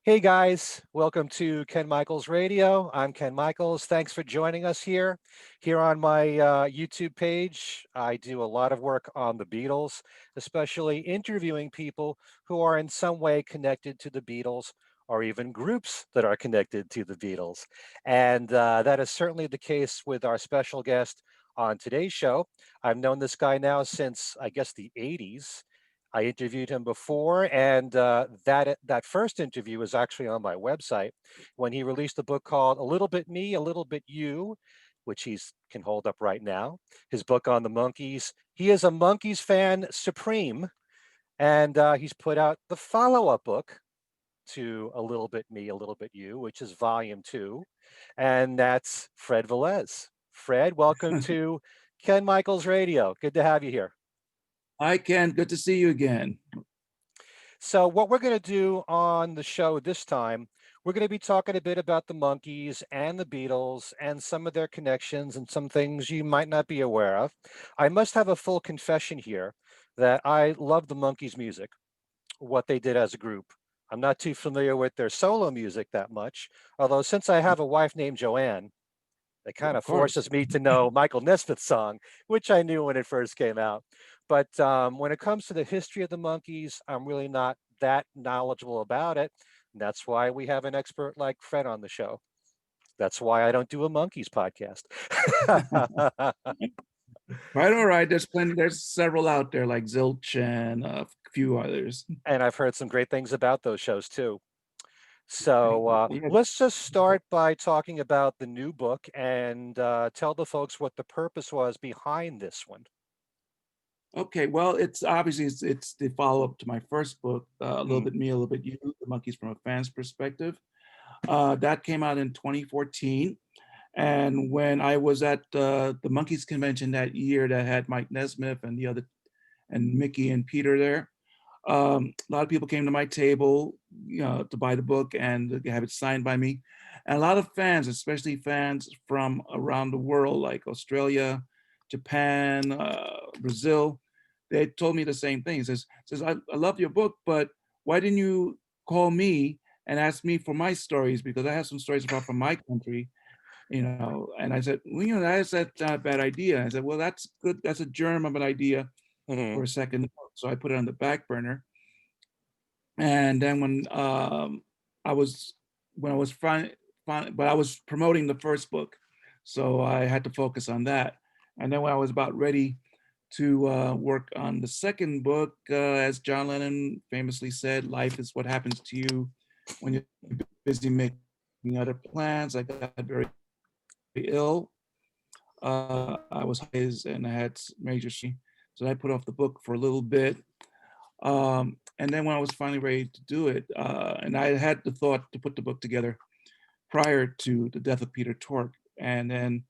Hey guys, welcome to Ken Michaels Radio. I'm Ken Michaels. Thanks for joining us here. Here on my YouTube page, I do a lot of work on the Beatles, especially interviewing people who are in some way connected to the Beatles or even groups that are connected to the Beatles. And that is certainly the case with our special guest on today's show. I've known this guy now since, I guess, the 80s. I interviewed him before, and that first interview was actually on my website when he released a book called "A Little Bit Me, A Little Bit You," which he's can hold up right now. His book on the Monkees. He is a Monkees fan supreme, and he's put out the follow-up book to "A Little Bit Me, A Little Bit You," which is volume two, and that's Fred Velez. Fred, welcome to Ken Michaels Radio. Good to have you here. Hi, Ken. Good to see you again. So, what we're going to do on the show this time, we're going to be talking a bit about the Monkees and the Beatles and some of their connections and some things you might not be aware of. I must have a full confession here that I love the Monkees' music, what they did as a group. I'm not too familiar with their solo music that much, although since I have a wife named Joanne, it kind Of of course. forces me to know Michael Nesmith's song, which I knew when it first came out. But when it comes to the history of the Monkees, I'm really not that knowledgeable about it. And that's why we have an expert like Fred on the show. That's why I don't do a Monkees podcast. Right, all right. There's plenty, there's several out there like Zilch and a few others. And I've heard some great things about those shows too. Okay. So Yeah. let's just start by talking about the new book and tell the folks what the purpose was behind this one. Okay. Well, it's obviously it's the follow-up to my first book, A Little Mm, Bit Me, A Little Bit You, The Monkees from a Fan's Perspective. That came out in 2014. And when I was at the Monkees convention that year that had Mike Nesmith and the other and Mickey and Peter there, a lot of people came to my table, to buy the book and to have it signed by me. And a lot of fans, especially fans from around the world, like Australia, Japan, Brazil, they told me the same thing. Says I love your book, but why didn't you call me and ask me for my stories? Because I have some stories about from my country, And I said, well, that's not a bad idea. I said, well, that's good. That's a germ of an idea mhm. for a second book. So I put it on the back burner. And then I was when I was but I was promoting the first book, so I had to focus on that. And then when I was about ready to work on the second book, as John Lennon famously said, "Life is what happens to you when you're busy making other plans." I got very ill. I was and I had major, so I put off the book for a little bit. And then when I was finally ready to do it, and I had the thought to put the book together prior to the death of Peter Twerk, and then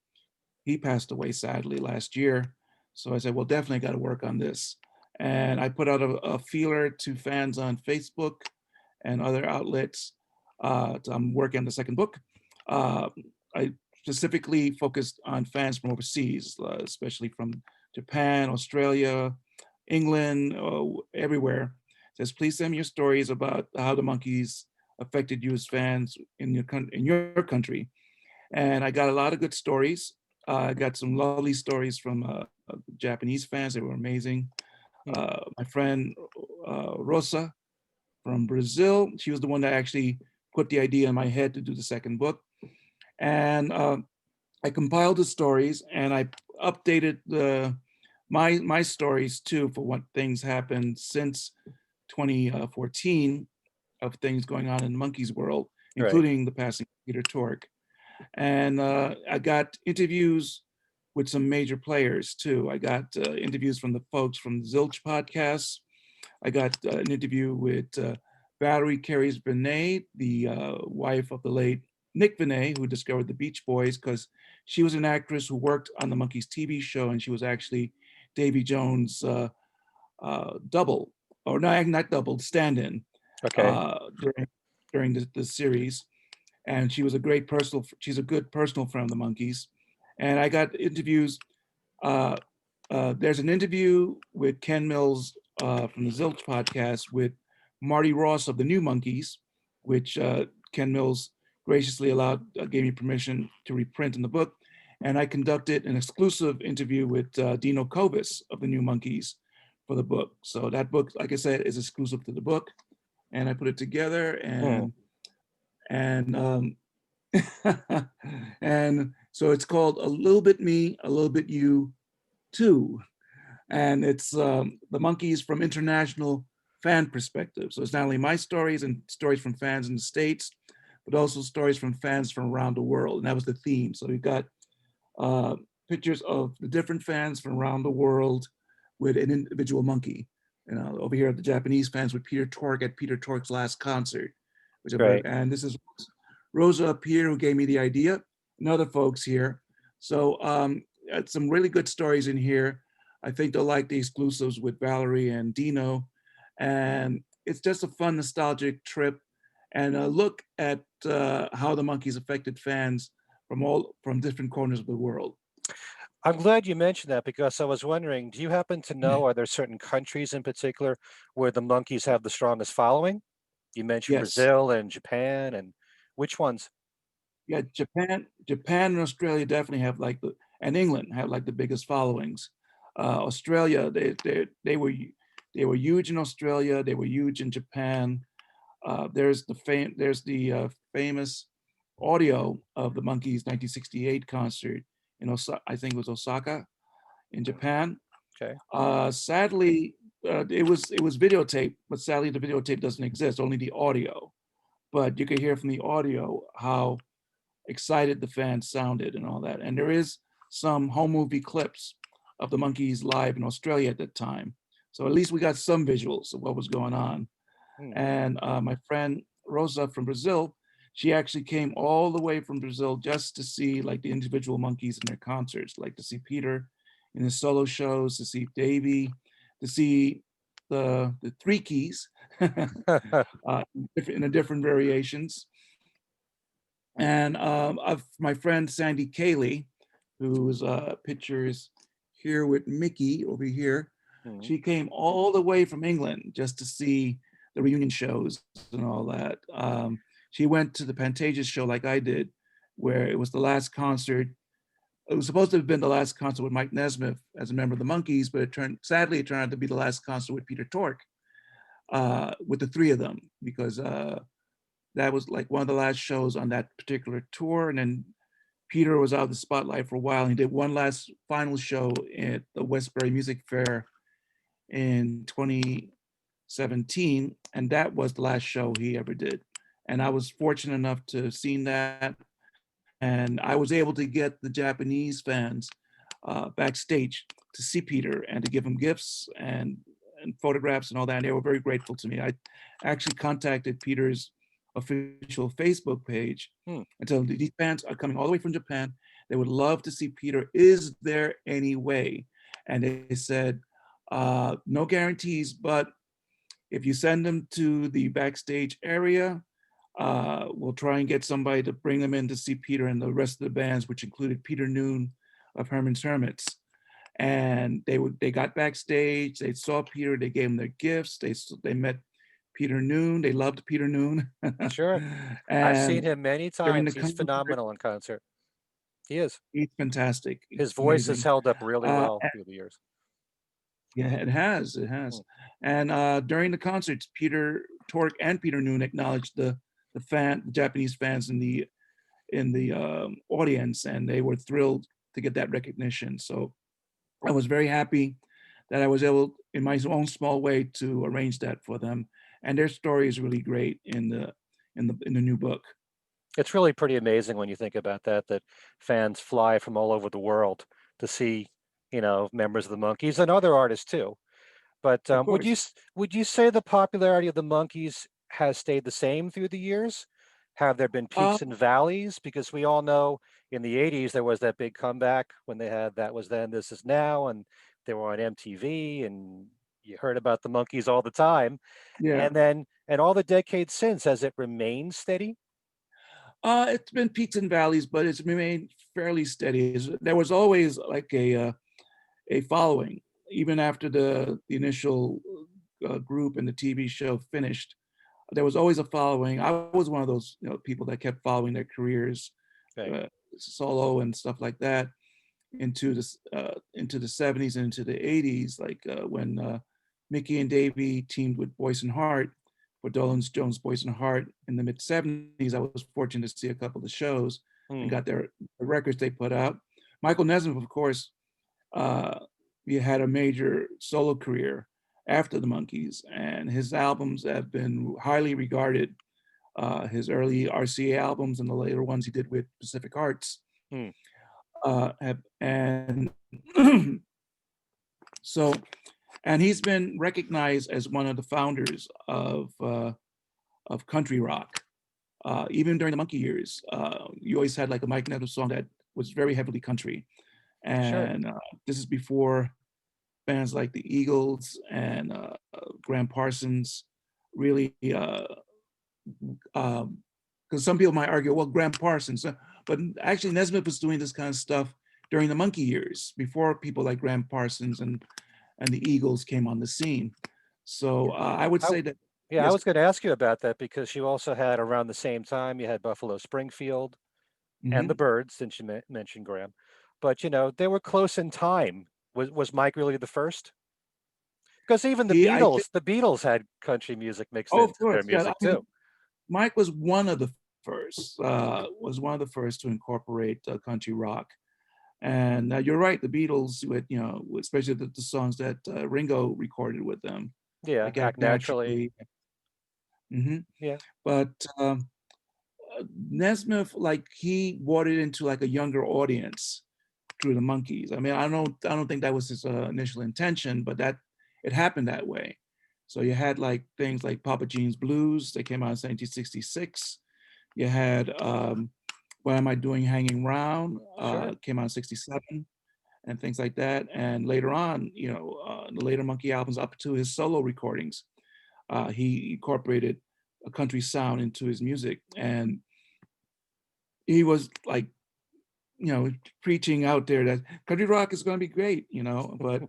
he passed away sadly last year. So I said, well, definitely got to work on this. And I put out a feeler to fans on Facebook and other outlets. I'm working on the second book. Uh, I specifically focused on fans from overseas, especially from Japan, Australia, England, everywhere. Says, please send me your stories about how the Monkees affected you as fans in your country. And I got a lot of good stories. I got some lovely stories from Japanese fans. They were amazing. Mm. My friend Rosa from Brazil, she was the one that actually put the idea in my head to do the second book. And I compiled the stories and I updated my stories too for what things happened since 2014 of things going on in the Monkees world, Right. including the passing of Peter Tork. And I got interviews with some major players too. I got interviews from the folks from the Zilch podcast. I got an interview with Valerie Carey's Vinay, the wife of the late Nick Vinay, who discovered the Beach Boys, because she was an actress who worked on the Monkees TV show, and she was actually Davy Jones' double, or not double, stand-in Okay. during the series. And she's a good personal friend of the Monkees. And I got interviews. Uh, there's an interview with Ken Mills from the Zilch podcast with Marty Ross of the New Monkees. which Ken Mills graciously gave me permission to reprint in the book. And I conducted an exclusive interview with Dino Kovis of the New Monkees for the book. So that book, like I said, is exclusive to the book. And I put it together Hmm. and and so it's called A Little Bit Me, A Little Bit You Too. And it's the Monkees from international fan perspective. So it's not only my stories and stories from fans in the States, but also stories from fans from around the world. And that was the theme. So we've got uh, pictures of the different fans from around the world with an individual Monkee. You know, over here, the Japanese fans with Peter Twerk at Peter Twerk's last concert, which are very, Great. and this is Rosa up here who gave me the idea, and other folks here. So some really good stories in here. I think they'll like the exclusives with Valerie and Dino. And it's just a fun, nostalgic trip and a look at how the Monkees affected fans from different corners of the world. I'm glad you mentioned that because I was wondering, do you happen to know, are there certain countries in particular where the monkeys have the strongest following? You mentioned Yes. Brazil and Japan, and which ones? Yeah, Japan and Australia definitely have and England have like the biggest followings. Australia, they were huge in Australia. They were huge in Japan. There's the famous audio of the Monkees' 1968 concert in I think it was Osaka in Japan. Okay. Sadly, it was videotape, but sadly the videotape doesn't exist, only the audio. But you could hear from the audio how excited the fans sounded and all that. And there is some home movie clips of the Monkees live in Australia at that time. So at least we got some visuals of what was going on. Hmm. And my friend Rosa from Brazil, she actually came all the way from Brazil just to see like the individual Monkees in their concerts, like to see Peter in his solo shows, to see Davey, to see the three keys in the different variations. And of my friend Sandy Cayley, whose picture is here with Mickey over here, Hmm. she came all the way from England just to see the reunion shows and all that. She went to the Pantages show like I did, where it was the last concert. It was supposed to have been the last concert with Mike Nesmith as a member of the Monkees, but sadly it turned out to be the last concert with Peter Tork, with the three of them, because that was like one of the last shows on that particular tour. And then Peter was out of the spotlight for a while. And he did one last final show at the Westbury Music Fair in 2017. And that was the last show he ever did. And I was fortunate enough to have seen that. And I was able to get the Japanese fans backstage to see Peter and to give him gifts and photographs and all that. And they were very grateful to me. I actually contacted Peter's official Facebook page Hmm. and told them these fans are coming all the way from Japan. They would love to see Peter. Is there any way? And they said, no guarantees, but if you send them to the backstage area, we'll try and get somebody to bring them in to see Peter and the rest of the bands, which included Peter Noon of Herman's Hermits. And they got backstage, they saw Peter, they gave him their gifts, they met Peter Noon, they loved Peter Noon. Sure. I've seen And him many during the times. He's concert, phenomenal in concert. He is. he's fantastic, he's His voice has amazing. held up really Uh, well through the years. yeah, it Hmm. has. And during the concerts, Peter Tork and Peter Noon acknowledged the Japanese fans in the audience, and they were thrilled to get that recognition. So I was very happy that I was able, in my own small way, to arrange that for them. And their story is really great in the new book. It's really pretty amazing when you think about that, that fans fly from all over the world to see, members of the Monkees and other artists too. But Of would you course. would you say the popularity of the Monkees has stayed the same through the years? Have there been Uh, peaks and valleys? Because we all know in the '80s there was that big comeback when they had That Was Then, This Is Now, and they were on MTV, and you heard about the Monkees all the time. yeah. And all the decades since, has it remained steady? It's been peaks and valleys, but it's remained fairly steady. There was always like a following, even after the initial group and the TV show finished. there was always a following. I was one of those, people that kept following their careers, Right. uh, solo and stuff like that, into the 70s and into the 80s, like when Mickey and Davey teamed with Boyce and Hart for Dolan Jones' Boyce and Hart in the mid 70s. I was fortunate to see a couple of shows and Hmm. got the records they put out. Michael Nesmith, of course, uh, he had a major solo career after the Monkees, and his albums have been highly regarded. His early RCA albums and the later ones he did with Pacific Arts Hmm. have, and so, and he's been recognized as one of the founders of country rock. Even during the Monkee years, you always had like a Mike Nesmith song that was very heavily country, Sure. and this is before bands like the Eagles and Graham Parsons really, because some people might argue, well, Graham Parsons, but actually Nesmith was doing this kind of stuff during the Monkee years before people like Graham Parsons and the Eagles came on the scene. So I would I, say that, yeah, I yes. was going to ask you about that because you also had around the same time you had Buffalo Springfield and the Mhm. Birds, since you mentioned Graham, but they were close in time. Was Mike really the first? Because even I think, The Beatles had country music mixed oh, of into their course, yeah. I music mean, too. Mike was one of the first, was one of the first to incorporate country rock. And you're right, the Beatles, with especially the songs that Ringo recorded with them, Yeah, like Act Act Naturally. Naturally. Hmm. Yeah, But Nesmith, like he brought it into like a younger audience through the Monkees. I mean, I don't think that was his initial intention, but that it happened that way. So you had like things like Papa Jean's Blues. They came out in 1966. You had What Am I Doing Hanging Round? sure. Came out in 67, and things like that. And later on, the later Monkee albums up to his solo recordings, he incorporated a country sound into his music. And he was like, preaching out there that country rock is going to be great, but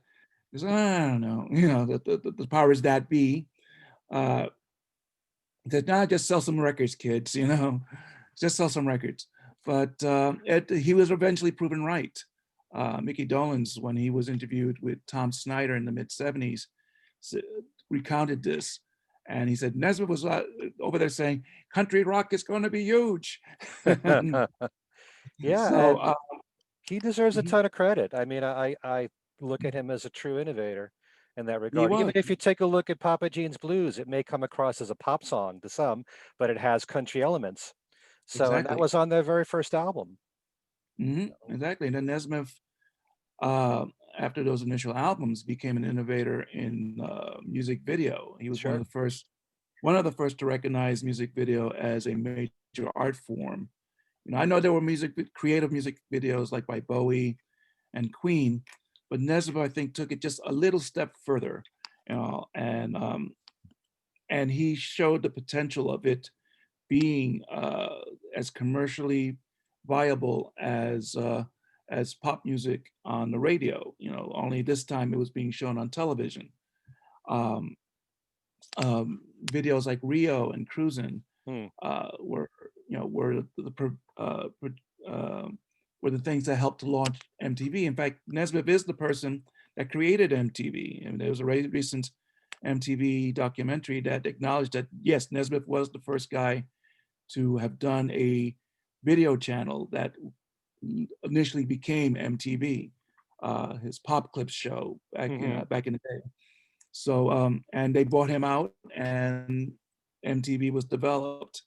I don't know, the powers that be uh, said, nah, just sell some records, kids, just sell some records. But he was eventually proven right. Mickey Dolenz, when he was interviewed with Tom Snyder in the mid 70s, recounted this. And he said, Nesmith was over there saying, country rock is going to be huge. Yeah, so, and he deserves a mhm, ton of credit. I mean, I look at him as a true innovator in that he regard. Even was, if you take a look at Papa Jean's Blues, it may come across as a pop song to some, but it has country elements. So, and that exactly. was on their very first album. Exactly. And then Nesmith, uh, after those initial albums, became an innovator in music video. He was Sure. one of the first to recognize music video as a major art form. I know there were creative music videos like by Bowie and Queen, but Nesmith, I think, took it just a little step further, and he showed the potential of it being as commercially viable as pop music on the radio. Only this time it was being shown on television. Um, Videos like Rio and Cruisin' Hmm. were were the things that helped to launch MTV. In fact, Nesmith is the person that created MTV. And there was a recent MTV documentary that acknowledged that yes, Nesmith was the first guy to have done a video channel that initially became MTV, his Pop Clips show Hmm. back in the day. So and they bought him out, and MTV was developed.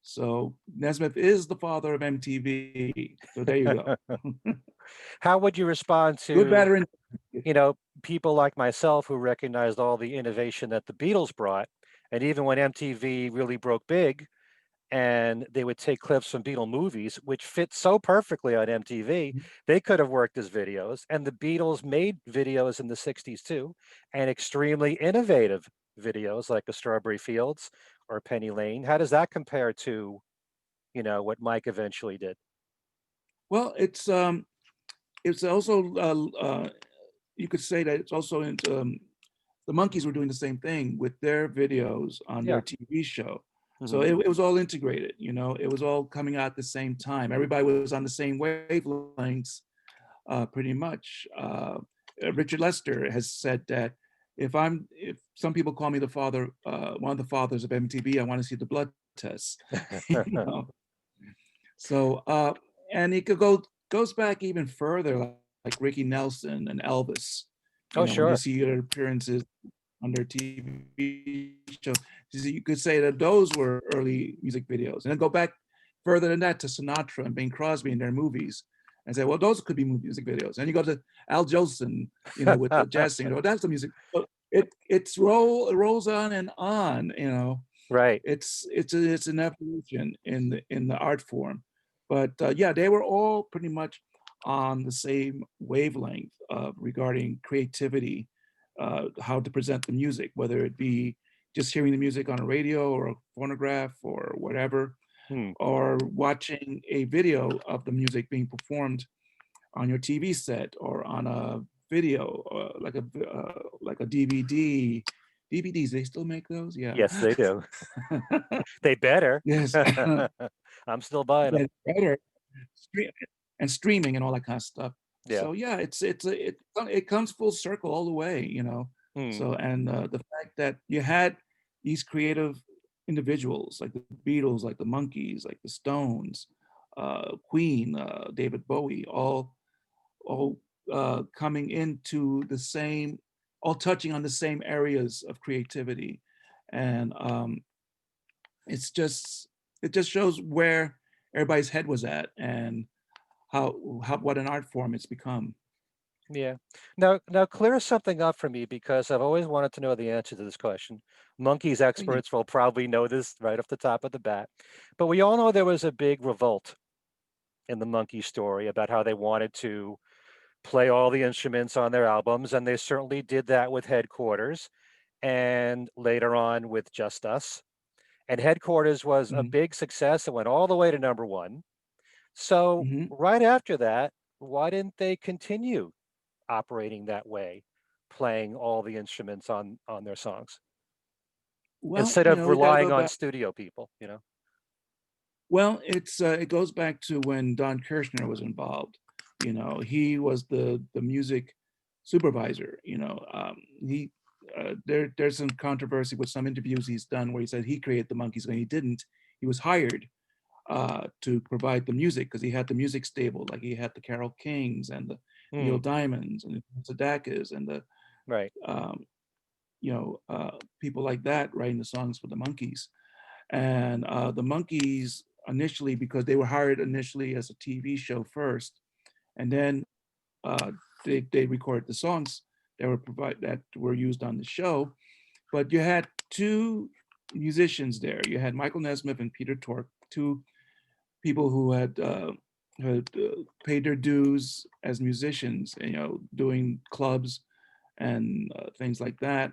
So Nesmith is the father of MTV. So there you go. How would you respond Good, to, bad, or people like myself who recognized all the innovation that the Beatles brought? And even when MTV really broke big, and they would take clips from Beatle movies, which fit so perfectly on MTV. They could have worked as videos, and the Beatles made videos in the 60s too, and extremely innovative videos like a Strawberry Fields or Penny Lane. How does that compare to, what Mike eventually did? Well, it's also you could say that it's also the Monkees were doing the same thing with their videos on Yeah. their TV show. So Hmm. it was all integrated, it was all coming out at the same time. Everybody was on the same wavelengths, pretty much. Richard Lester has said that if some people call me the father, one of the fathers of MTV, I want to see the blood tests. you know? So, and it goes back even further, like Ricky Nelson and Elvis. Oh, When you sure. see their appearances on their TV show, you could say that those were early music videos. And then go back further than that to Sinatra and Bing Crosby in their movies, and say, well, those could be music videos. And you go to Al Jolson, with the jazz singer. Oh, that's the music. So it rolls on and on. Right. It's an evolution in the art form, but yeah, they were all pretty much on the same wavelength regarding creativity, how to present the music, whether it be just hearing the music on a radio or a phonograph or whatever, Hmm. or watching a video of the music being performed on your TV set or on a video, like a DVD. DVDs, they still make those? Yeah. Yes, they do. They better. Yes. I'm still buying them. Get better. Stream and streaming and all that kind of stuff. Yeah. So yeah, it comes full circle all the way. Hmm. So and the fact that you had these creative individuals like the Beatles, like the Monkees, like the Stones, Queen, David Bowie, all coming into the same, all touching on the same areas of creativity, and it's just it just shows where everybody's head was at and how what an art form it's become. Yeah. Now clear something up for me because I've always wanted to know the answer to this question. Monkeys Oh, yeah. experts will probably know this right off the top of the bat. But we all know there was a big revolt in the Monkey story about how they wanted to play all the instruments on their albums, and they certainly did that with Headquarters and later on with Just Us. And Headquarters was a Mhm, big success. It went all the way to number one. So mhm. right after that, why didn't they continue operating that way, playing all the instruments on their songs Well, instead of we got to relying go on back. studio people? Well, it goes back to when Don Kirshner was involved. He was the music supervisor. He there's some controversy with some interviews he's done where he said he created the Monkees when he didn't. He was hired to provide the music because he had the music stable, like he had the Carole Kings and the Neil Hmm. Diamonds and the Sadakas and the Right. um, people like that writing the songs for the Monkees. And the Monkees initially, because they were hired initially as a TV show first, and then uh, they recorded the songs that were used on the show. But you had two musicians there. You had Michael Nesmith and Peter Tork, two people who had paid their dues as musicians, doing clubs and things like that.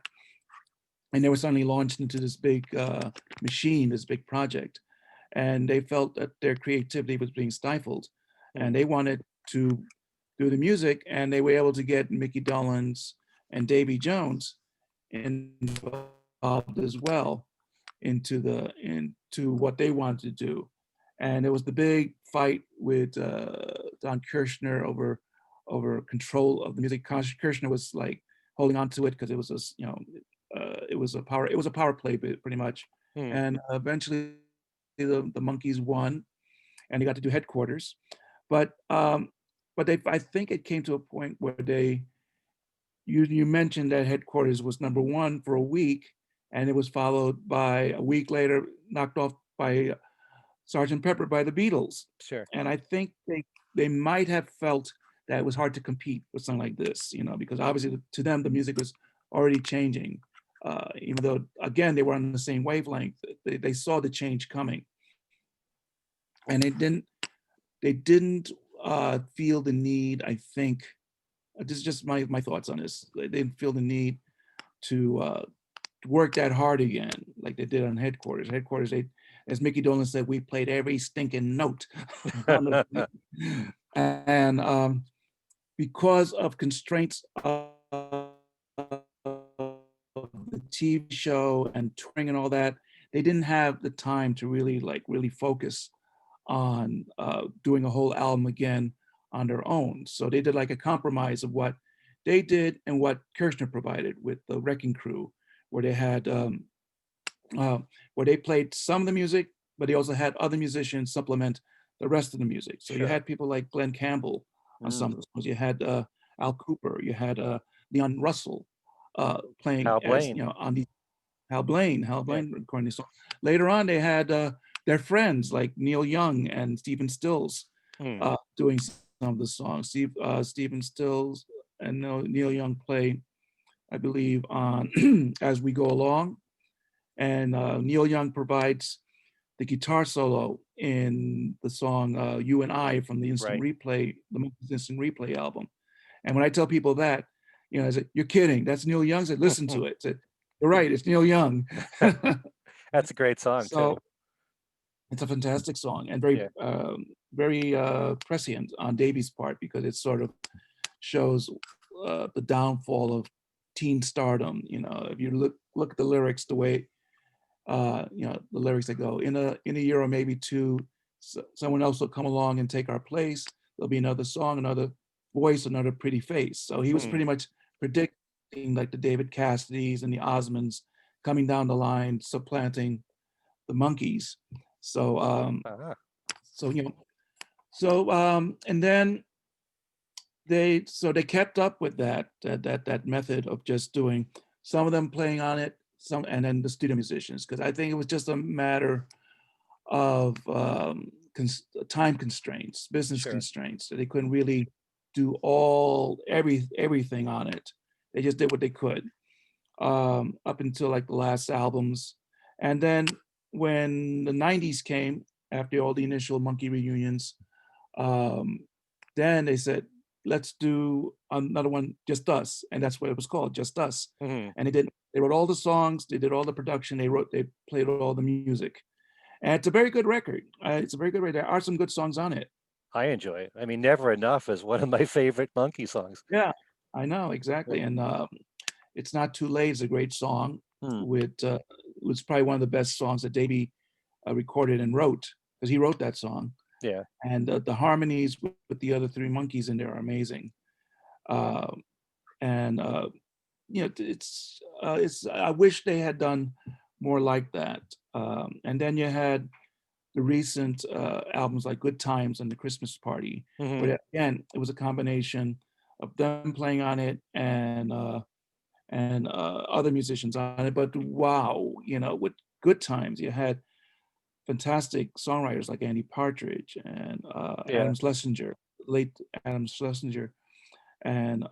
And they were suddenly launched into this big machine, this big project, and they felt that their creativity was being stifled, Hmm. and they wanted to do the music, and they were able to get Mickey Dolenz and Davy Jones involved as well into what they wanted to do. And it was the big fight with Don Kirshner over control of the music. Kirshner was like holding on to it because it was it was a power play pretty much. Hmm. And eventually the Monkees won, and they got to do Headquarters. But I think it came to a point where you mentioned that Headquarters was number one for a week, and it was followed by a week later, knocked off by Sergeant Pepper by the Beatles. Sure. And I think they might have felt that it was hard to compete with something like this, because obviously to them the music was already changing. Even though again they were on the same wavelength, they saw the change coming, and they didn't feel the need. I think this is just my thoughts on this. They didn't feel the need to work that hard again, like they did on Headquarters. Headquarters, as Mickey Dolenz said, we played every stinking note on the, and because of constraints of TV show and touring and all that, they didn't have the time to really focus on doing a whole album again on their own. So they did like a compromise of what they did and what Kirshner provided with the Wrecking Crew, where they had uh, where they played some of the music, but they also had other musicians supplement the rest of the music. So you Sure. had people like Glenn Campbell on some of Mm. the songs. You had Al Cooper. You had Leon Russell playing Hal as Blaine. on the Hal Yeah. Blaine recording the song. Later on, they had their friends like Neil Young and Stephen Stills Mm. doing some of the songs. Stephen Stills and Neil Young play, I believe, on As We Go Along, and Neil Young provides the guitar solo in the song "You and I" from the Right. the Monkees Instant Replay album. And when I tell people that, I say, "You're kidding? That's Neil Young." I said, "Listen to it." I said, "You're right. It's Neil Young." That's a great song too. So it's a fantastic song and Yeah. very prescient on Davy's part, because it sort of shows the downfall of teen stardom. If you look at the lyrics, the way the lyrics that go, in a year or maybe two, someone else will come along and take our place. There'll be another song, another voice, another pretty face. So he was Mm. pretty much predicting like the David Cassidys and the Osmonds coming down the line, supplanting the Monkees. So Ah, so and then they kept up with that method of just doing some of them playing on it, some, and then the studio musicians, because I think it was just a matter of time constraints, business sure. constraints, that they couldn't really do everything on it. They just did what they could up until like the last albums. And then when the 90s came, after all the initial Monkee reunions, um, then they said, let's do another one, Just Us. And that's what it was called, Just Us. Mhm. And they wrote all the songs, they did all the production, they played all the music. And it's a very good record. It's a very good record. There are some good songs on it. I enjoy it. I mean, Never Enough is one of my favorite Monkee songs. Yeah, I know, Yeah. exactly. And It's Not Too Late is a great song. Mm. It was probably one of the best songs that Davey recorded and wrote, because he wrote that song. Yeah. And the harmonies with the other three Monkees in there are amazing. Uh, and it's I wish they had done more like that. And then you had the recent albums like Good Times and The Christmas Party, Mhm. where again it was a combination of them playing on it and other musicians on it. But wow, with Good Times, you had fantastic songwriters like Andy Partridge and Yeah. Adam Schlesinger, late Adam Schlesinger, and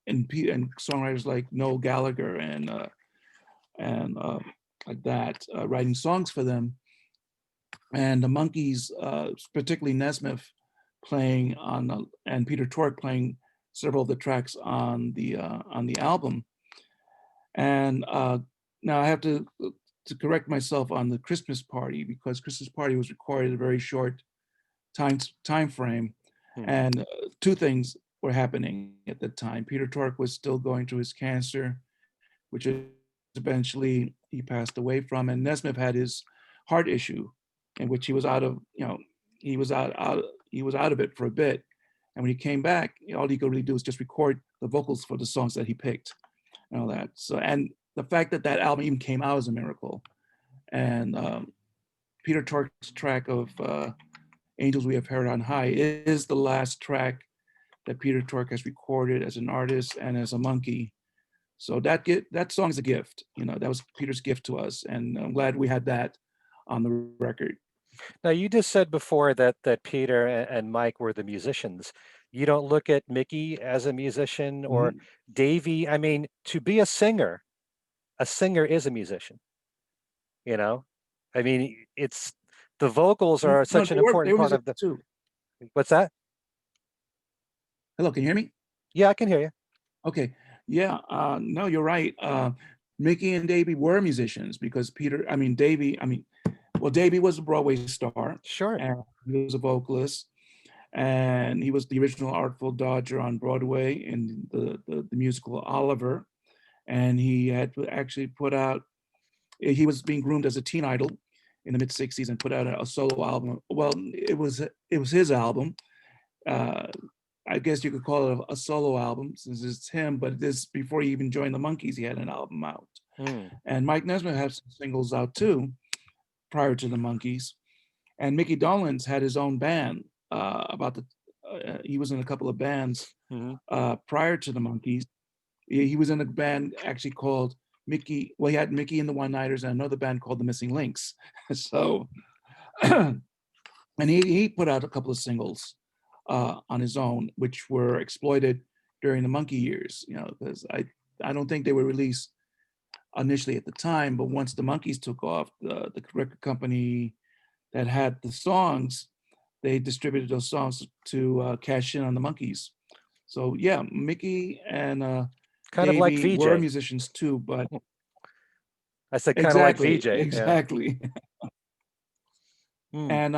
and songwriters like Noel Gallagher and like that, writing songs for them. And the Monkees, particularly Nesmith, playing and Peter Twerk playing several of the tracks on the album. And now I have to correct myself on the Christmas Party, because Christmas Party was recorded a very short time frame, Mm. and two things were happening at the time. Peter Tork was still going through his cancer, which eventually he passed away from, and Nesmith had his heart issue, in which he was out of he was he was out of it for a bit, and when he came back, all he could really do was just record the vocals for the songs that he picked and all that. So, and the fact that that album even came out is a miracle. And Peter Tork's track of Angels We Have Heard on High is the last track that Peter Tork has recorded as an artist and as a Monkee. So that song's a gift. That was Peter's gift to us, and I'm glad we had that on the record. Now, you just said before that Peter and Mike were the musicians. You don't look at Mickey as a musician or Mhm. Davy. I mean, to be a singer is a musician, you know? I mean, it's the vocals are No, such an important they were part of musicians the too. what's that? Hello, can you hear me? Yeah, I can hear you. Okay. Yeah. No, you're right. Mickey and Davy were musicians, because well, Davy was a Broadway star, Sure. and he was a vocalist, and he was the original Artful Dodger on Broadway in the musical Oliver. and he had actually put out. He was being groomed as a teen idol in the mid '60s and put out a solo album. Well, it was his album. Uh, I guess you could call it a solo album since it's him, but this before he even joined the Monkees, he had an album out. Mm. And Mike Nesmith had some singles out too prior to the Monkees. And Mickey Dolenz had his own band. He was in a couple of bands Hmm. prior to the Monkees. He was in a band actually called Mickey. Well, he had Mickey and the One Nighters and another band called the Missing Links. So, and he put out a couple of singles on his own, which were exploited during the Monkey years. Because I don't think they were released initially at the time, but once the Monkees took off, the record company that had the songs, they distributed those songs to cash in on the Monkees. So yeah, Mickey and Kind of like Davey were VJ. musicians too, but I said kind of like exactly, VJ. Yeah. exactly. Mm. And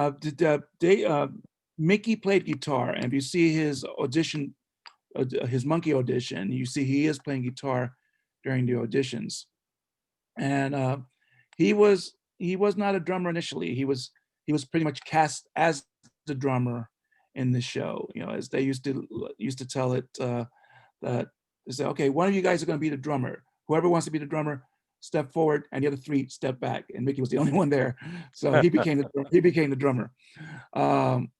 Mickey played guitar, and if you see his audition, his Monkee audition, you see he is playing guitar during the auditions. And he was not a drummer initially. He was pretty much cast as the drummer in the show. As they used to tell it that they say, okay, one of you guys are going to be the drummer. Whoever wants to be the drummer, step forward, and the other three step back. And Mickey was the only one there, so he became the drummer. Um,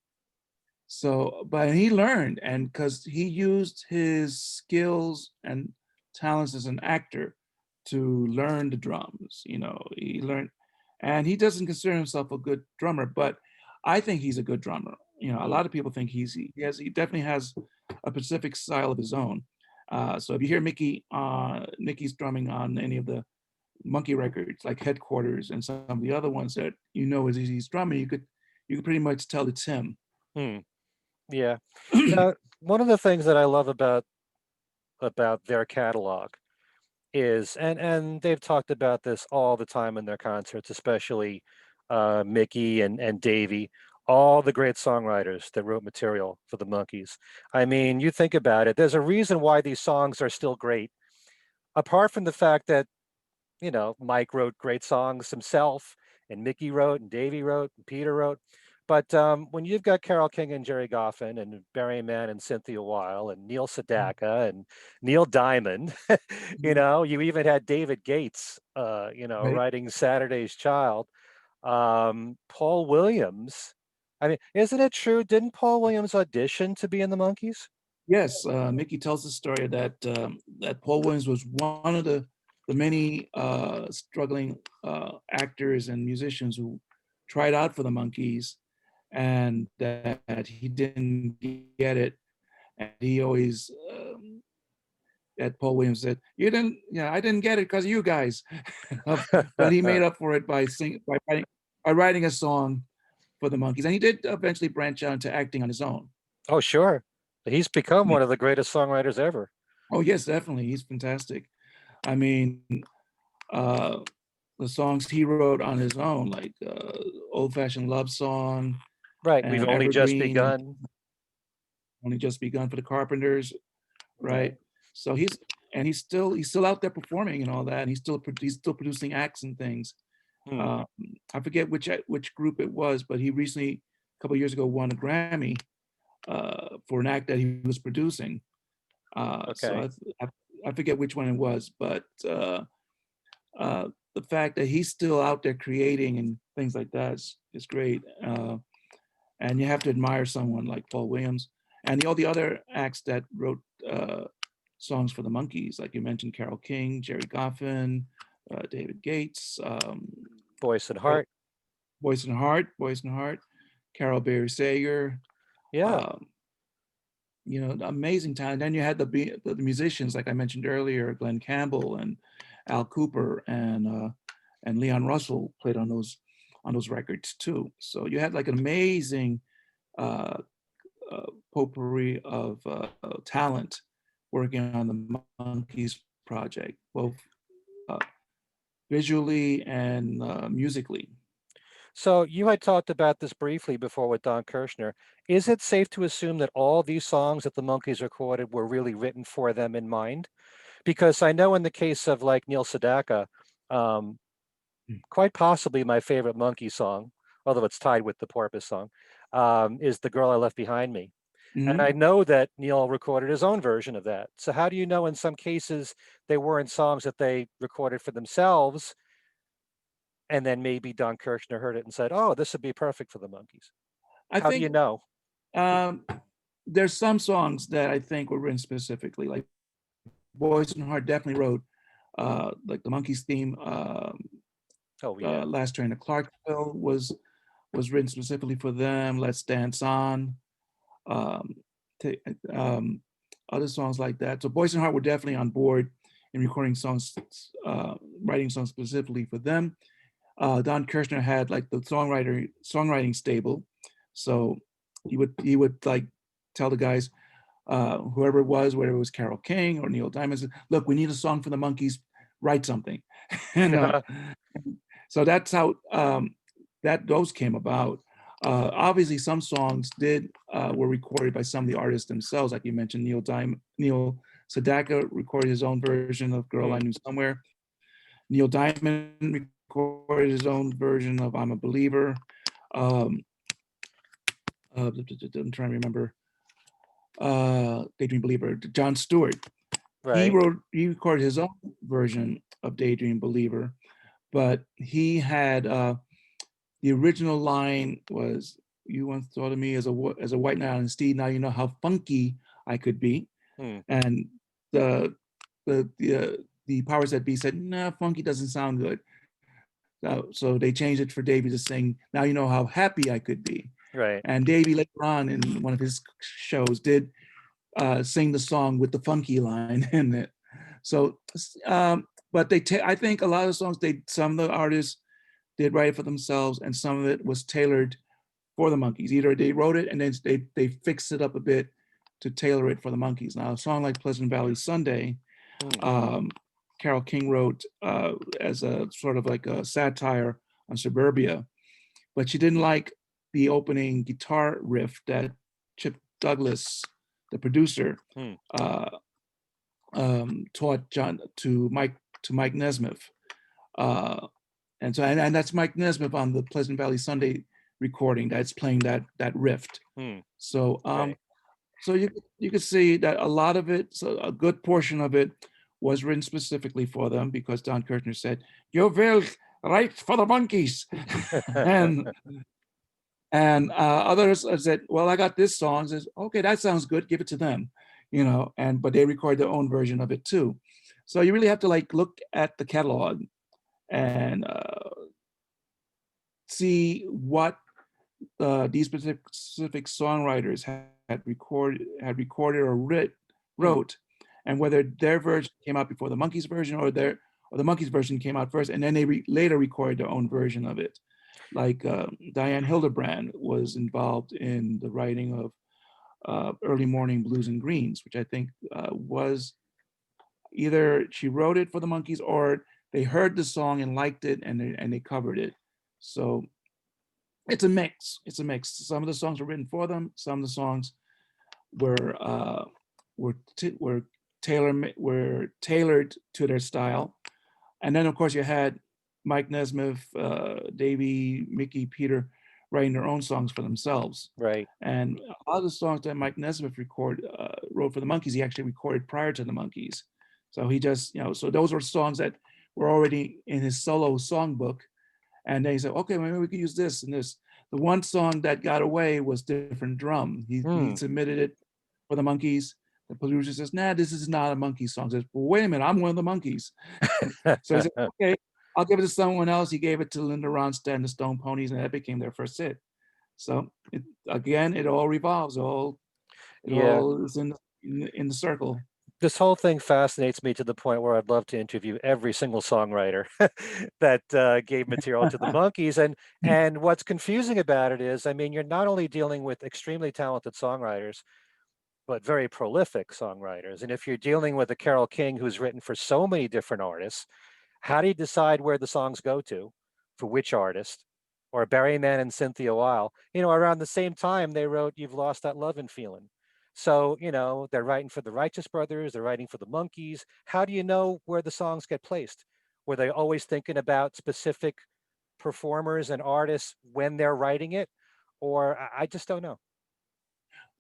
but he learned, and because he used his skills and talents as an actor to learn the drums, he learned, and he doesn't consider himself a good drummer, but I think he's a good drummer. A Mm. lot of people think he definitely has a specific style of his own. So if you hear Mickey's drumming on any of the Monkee records, like Headquarters and some of the other ones that as he's drumming, you could pretty much tell it's him. Mm. Yeah. One of the things that I love about their catalog is, and they've talked about this all the time in their concerts, especially Mickey and Davey, all the great songwriters that wrote material for the Monkees. I mean, you think about it, there's a reason why these songs are still great, apart from the fact that, Mike wrote great songs himself, and Mickey wrote, and Davey wrote, and Peter wrote. But when you've got Carole King and Jerry Goffin and Barry Mann and Cynthia Weil and Neil Sedaka and Neil Diamond, you even had David Gates, Right? writing Saturday's Child. Paul Williams. I mean, isn't it true? Didn't Paul Williams audition to be in the Monkees? Yes, Mickey tells the story that Paul Williams was one of the many struggling actors and musicians who tried out for the Monkees, and that he didn't get it, and he always that Paul Williams said, "You didn't, yeah, I didn't get it because of you guys," but he made up for it by writing a song for the Monkees, and he did eventually branch out into acting on his own. Oh, sure. He's become one of the greatest songwriters ever. Oh yes, definitely, he's fantastic. I mean, uh, the songs he wrote on his own, like "Old Fashioned Love Song" Right. We've and only just "Evergreen" and begun. "Only Just Begun" for the Carpenters, right? Right. So he's still out there performing and all that, and he's still producing acts and things. Hmm. Uh, I forget which group it was, but he recently, a couple of years ago, won a Grammy for an act that he was producing. So Okay. I forget which one it was, but the fact that he's still out there creating and things like that is great. And you have to admire someone like Paul Williams and all the other acts that wrote songs for the Monkees, like you mentioned, Carole King, Jerry Goffin, David Gates, Voice and heart. Boyce and Heart, Carol Barry Sager. Yeah. Um, Amazing talent. Then you had the musicians, like I mentioned earlier, Glenn Campbell and Al Cooper and Leon Russell played on those records too. So you had like an amazing uh, potpourri of talent working on the Monkees project, both uh, visually and musically. So you had talked about this briefly before with Don Kirshner. Is it safe to assume that all these songs that the Monkees recorded were really written for them in mind? because I know in the case of like Neil Sedaka, um, quite possibly my favorite Monkee song, although it's tied with the Porpoise song, is "The Girl I Left Behind Me." And Mhm. I know that Neil recorded his own version of that. So how do you know in some cases they weren't songs that they recorded for themselves, and then maybe Don Kirshner heard it and said, "Oh, this would be perfect for the Monkees." I How do you think know? um, there's some songs that I think were written specifically, like Boys and Heart definitely wrote, like the Monkees theme, Oh yeah, Last Train to Clarksville was written specifically for them. Let's Dance On, um, ta- um, other songs like that. So Boys and Heart were definitely on board in recording songs, writing songs specifically for them. Don Kirshner had like the songwriting stable, so he would like tell the guys, whoever it was, whether it was Carole King or Neil Diamond, said, look, we need a song for the Monkees, write something. and yeah, so that's how that those came about. Obviously, some songs did were recorded by some of the artists themselves, like you mentioned. Neil Sedaka recorded his own version of "Girl I mm, Knew Somewhere." Neil Diamond recorded his own version of "I'm a Believer." Um, I'm trying to remember. Daydream Believer. John Stewart. right. He recorded his own version of Daydream Believer, but he had the original line was, "You once thought of me as a white knight on steed. Now you know how funky I could be." Mm, And the the powers that be said, "Nah, funky doesn't sound good." So they changed it for Davey to sing, "Now you know how happy I could be." right. And Davey later on in one of his shows did sing the song with the funky line in it. So, but I think a lot of songs, some of the artists did write it for themselves, and some of it was tailored for the Monkees. Either they wrote it and then they fixed it up a bit to tailor it for the Monkees. Now, a song like Pleasant Valley Sunday, Mm, um, Carole King wrote as a sort of like a satire on suburbia, but she didn't like the opening guitar riff that Chip Douglas, the producer, mm, uh, taught Mike Nesmith. Uh, and that's Mike Nesmith on the Pleasant Valley Sunday recording that's playing that riff. mm, So okay. so you could see that a lot of it, so a good portion of it was written specifically for them because Don Kirshner said, "You will write for the Monkees," and others said, "Well, I got this song." Says, "Okay, that sounds good. Give it to them," And but they record their own version of it too. So you really have to like look at the catalog and see what these specific songwriters had recorded or Mm, wrote, and whether their version came out before the Monkees version or the Monkees version came out first, and then they later recorded their own version of it. Like Diane Hildebrand was involved in the writing of Early Morning Blues and Greens, which I think was either she wrote it for the Monkees or they heard the song and liked it and they covered it. So it's a mix. It's a mix. Some of the songs were written for them. Some of the songs were were tailored to their style. And then of course you had Mike Nesmith, Davey, Mickey, Peter writing their own songs for themselves. right. And a lot of the songs that Mike Nesmith wrote for the Monkees, he actually recorded prior to the Monkees. So he just, so those were songs that were already in his solo songbook. And then he said, okay, maybe we could use this and this. The one song that got away was Different Drum. He Mm. submitted it for the Monkees. The producer says, nah, this is not a Monkee song. He says, well, wait a minute, I'm one of the Monkees. So he said, okay, I'll give it to someone else. He gave it to Linda Ronstadt and the Stone Ponies, and that became their first hit. So again, it all revolves. It Yeah, all is in the circle. this whole thing fascinates me to the point where I'd love to interview every single songwriter that gave material to the Monkees. And what's confusing about it is, I mean, you're not only dealing with extremely talented songwriters, but very prolific songwriters. And if you're dealing with a Carole King who's written for so many different artists, how do you decide where the songs go to for which artist? Or Barry Mann and Cynthia Weil, around the same time they wrote "You've Lost That Lovin' Feeling." So, they're writing for the Righteous Brothers, they're writing for the Monkees. How do you know where the songs get placed? Were they always thinking about specific performers and artists when they're writing it? Or I just don't know.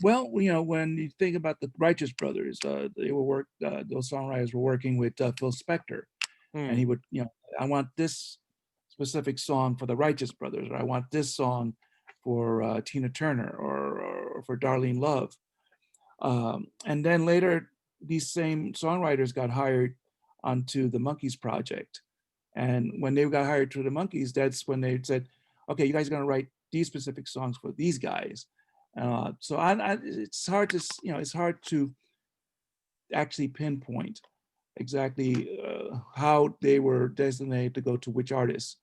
Well, when you think about the Righteous Brothers, those songwriters were working with Phil Spector, and Hmm. he would, I want this specific song for the Righteous Brothers, or I want this song for Tina Turner, or for Darlene Love. And then later, these same songwriters got hired onto the Monkees project. And when they got hired to the Monkees, that's when they said, okay, you guys are going to write these specific songs for these guys. It's hard to, it's hard to actually pinpoint exactly how they were designated to go to which artists.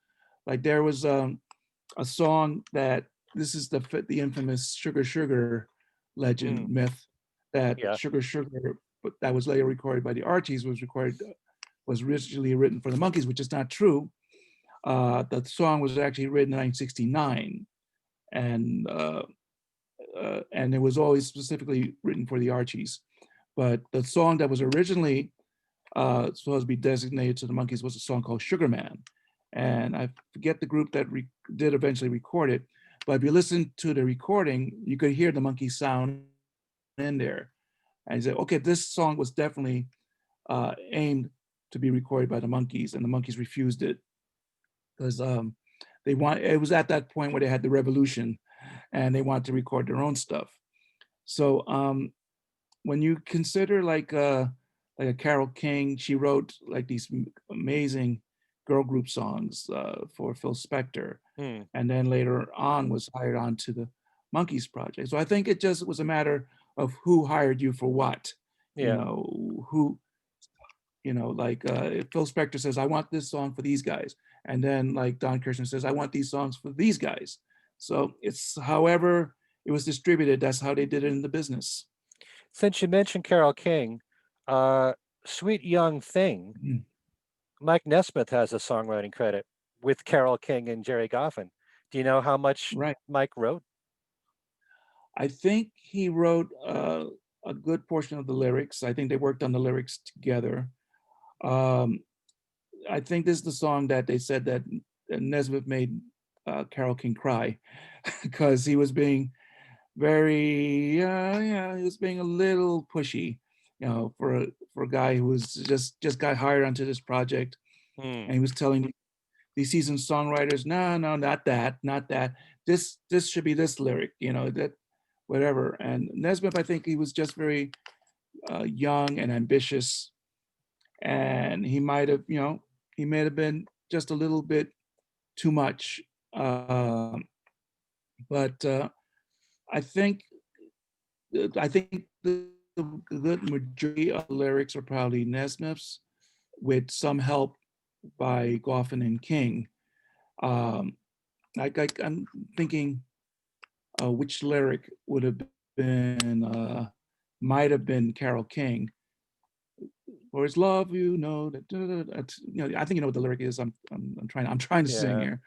Like there was a song that this is the infamous Sugar Sugar legend Hmm. myth that Yeah. Sugar Sugar, but that was later recorded by the Archies, was originally written for the Monkees, which is not true. The song was actually written in 1969, and and it was always specifically written for the Archies. But the song that was originally supposed to be designated to the Monkees was a song called Sugar Man. And I forget the group that did eventually record it. But if you listen to the recording, you could hear the monkey sound in there. And you say, okay, this song was definitely aimed to be recorded by the Monkees, and the Monkees refused it because it was at that point where they had the revolution and they wanted to record their own stuff. So when you consider like a Carole King, she wrote like these amazing girl group songs for Phil Spector, Hmm. and then later on was hired on to the Monkees project. So I think it just was a matter of who hired you for what, Yeah. who, like if Phil Spector says, I want this song for these guys. And then like Don Kirshner says, I want these songs for these guys. So it's however it was distributed, that's how they did it in the business. Since you mentioned Carole King, uh, Sweet Young Thing, Mm. Mike Nesmith has a songwriting credit with Carole King and Jerry Goffin. Do you know how much Right. Mike wrote? I think he wrote a good portion of the lyrics. I think they worked on the lyrics together. Um, I think this is the song that they said that Nesmith made Carole King cry because he was being yeah, he was being a little pushy, for a guy who was just got hired onto this project, Hmm. and he was telling these seasoned songwriters, no, no, not that, not that. This should be this lyric, that whatever. And Nesmith, I think he was just very young and ambitious, and he might have been just a little bit too much. But I think I think the good majority of the lyrics are probably Nesmith's, with some help by Goffin and King. Um, I'm thinking which lyric would have been might have been Carole King. For his love, I think you know what the lyric is. I'm trying to sing Yeah. here,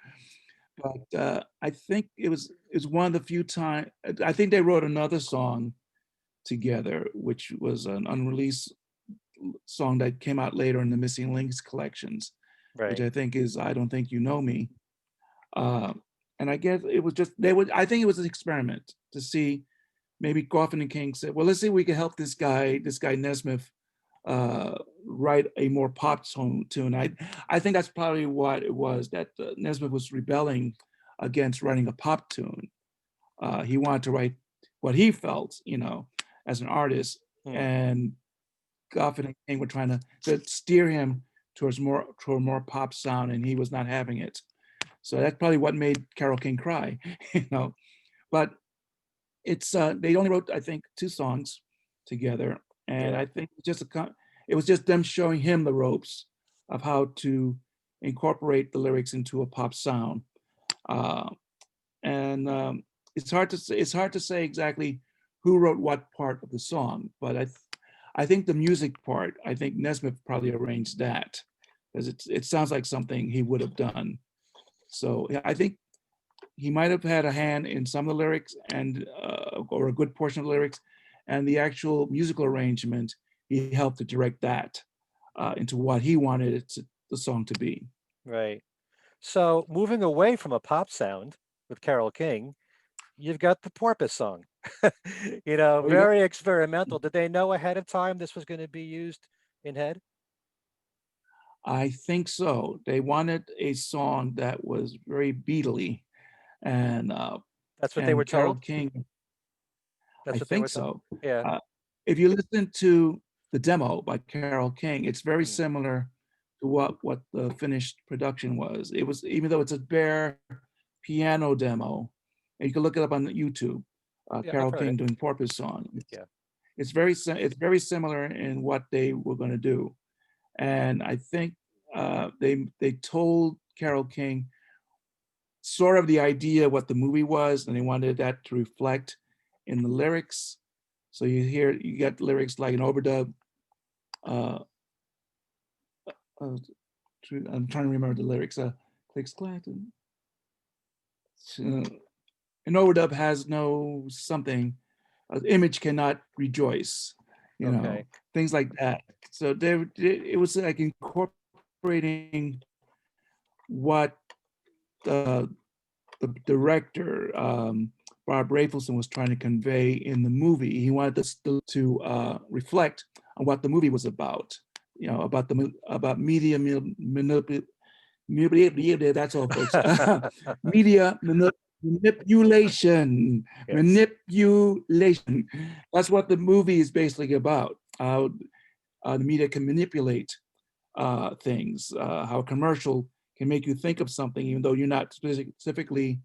but I think it was one of the few times. I think they wrote another song together, which was an unreleased song that came out later in the Missing Links collections, which Right. I think is "I Don't Think You Know Me." Uh, and I guess it was just they would. I think it was an experiment to see. Maybe Goffin and King said, "Well, let's see if we can help this guy Nesmith, write a more pop tune." I think that's probably what it was, that Nesmith was rebelling against writing a pop tune. He wanted to write what he felt, as an artist, Hmm. and Goffin and King were trying to steer him toward a more pop sound, and he was not having it. So that's probably what made Carole King cry, you know. But it's they only wrote, I think, two songs together, and Yeah. I think it was just them showing him the ropes of how to incorporate the lyrics into a pop sound. Uh, and It's hard to say exactly who wrote what part of the song, but I think the music part, I think Nesmith probably arranged that, because it sounds like something he would have done. So yeah, I think he might have had a hand in some of the lyrics, and or a good portion of the lyrics, and the actual musical arrangement, he helped to direct that into what he wanted the song to be. Right. So moving away from a pop sound with Carole King, you've got the Porpoise song. There you go. Very experimental. Did they know ahead of time this was going to be used in Head? I think so. They wanted a song that was very Beatley, and That's what they were Carole told. King. I That's what they think were told. so. Yeah. Uh, if you listen to the demo by Carole King, it's very Mm. similar to what the finished production was. It was, even though it's a bare piano demo, and you can look it up on YouTube. Yeah, I've Carole heard King it. doing Porpoise song. Yeah. It's very similar in what they were going to do, and I think they told Carole King sort of the idea what the movie was, and they wanted that to reflect in the lyrics. So you get lyrics like an overdub. Uh, uh, I'm trying to remember the lyrics. Clicks Clacton. An overdub has no something. Image cannot rejoice. You know, Okay. things like that. So it was like incorporating what uh, the director Bob Rafelson was trying to convey in the movie. He wanted us to reflect on what the movie was about. You know, about media manipulation. That's all, folks. Media manipulation, Yes. manipulation. That's what the movie is basically about. How the media can manipulate things. How a commercial can make you think of something, even though you're not specifically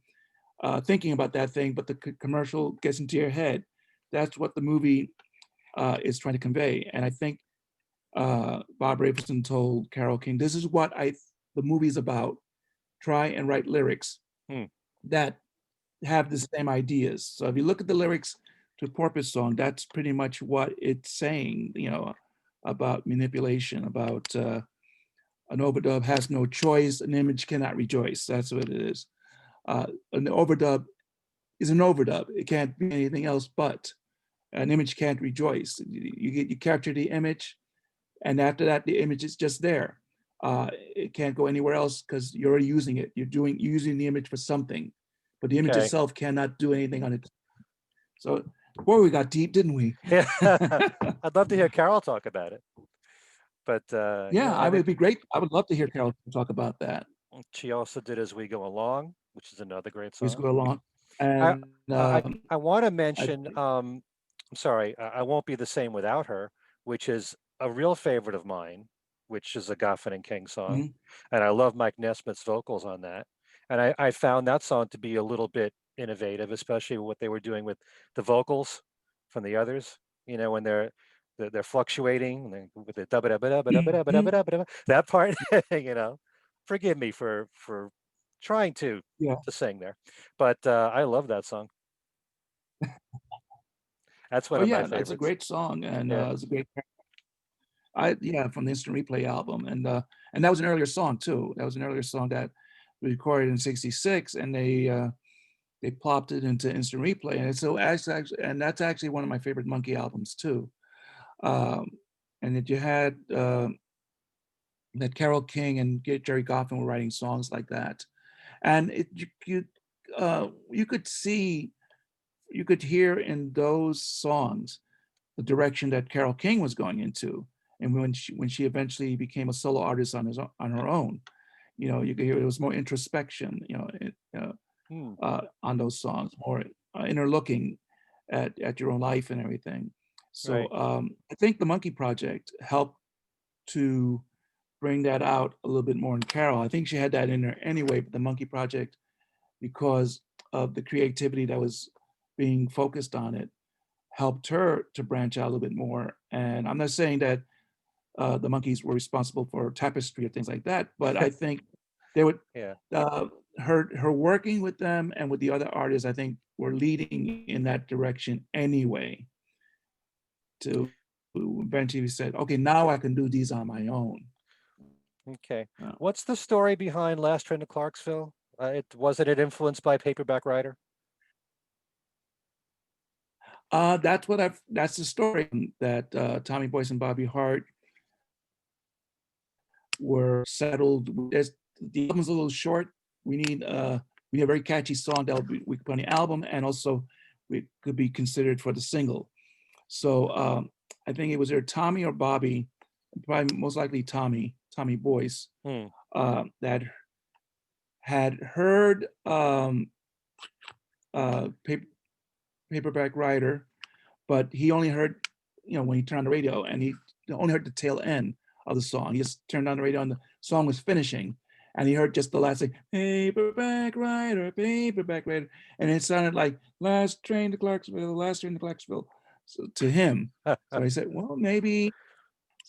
thinking about that thing, but the commercial gets into your head. That's what the movie is trying to convey. And I think Bob Rafelson told Carole King, "This is what the movie's about. Try and write lyrics Hmm. that have the same ideas." So if you look at the lyrics to Porpoise song, that's pretty much what it's saying. You know, about manipulation, about an overdub has no choice, an image cannot rejoice. That's what it is. An overdub is an overdub. It can't be anything else but. An image can't rejoice. You capture the image, and after that, the image is just there. It can't go anywhere else because you're already using it. You're using the image for something, but the image Okay. itself cannot do anything on it. So, boy, we got deep, didn't we? Yeah. I'd love to hear Carol talk about it. But Yeah, yeah, I I mean, would be great. I would love to hear Carol talk about that. she also did As We Go Along, which is another great Please song. go along. I And I I want to I, mention, I'm sorry, I won't be the same without her, which is a real favorite of mine, which is a Goffin and King song, mhm, and I love Mike Nesmith's vocals on that. And I found that song to be a little bit innovative, especially what they were doing with the vocals from the others. When they're fluctuating with the da ba da ba da ba da ba da ba da ba mhm, da ba da, that part. You know, Forgive me for trying yeah. to sing there, but I love that song. That's one Oh of my yeah, that's a favorites. great song, and Yeah. it's a great. Yeah, from the Instant Replay album, and that was an earlier song too. That was an earlier song that we recorded in '66, and they plopped it into Instant Replay, and and that's actually one of my favorite Monkee albums too. Um, and that you had that Carole King and Jerry Goffin were writing songs like that, and you could see, you could hear in those songs the direction that Carole King was going into. And when she eventually became a solo artist on her own, you know, you could hear it was more introspection, Hmm. on those songs, more inner looking at your own life and everything. So Right. I think the Monkee Project helped to bring that out a little bit more in Carol. I think she had that in her anyway, but the Monkee Project, because of the creativity that was being focused on it, helped her to branch out a little bit more. And I'm not saying that the Monkees were responsible for Tapestry or things like that, but I think they would Yeah. uh, her working with them and with the other artists, I think were leading in that direction anyway. To eventually said, okay, now I can do these on my own. Okay. Uh, What's the story behind Last Train to Clarksville? Wasn't it influenced by Paperback Writer? That's the story that Tommy Boyce and Bobby Hart were settled. The album's a little short. We need a very catchy song we could put on the album, and also we could be considered for the single. So I think it was either Tommy or Bobby, probably most likely Tommy Boyce, Hmm. that had heard paper, Paperback Writer, but he only heard, when he turned on the radio, and he only heard the tail end of the song. He just turned on the radio and the song was finishing, and he heard just the last thing, paperback writer, and it sounded like last train to Clarksville, last train to Clarksville, so, to him. So he said, well, maybe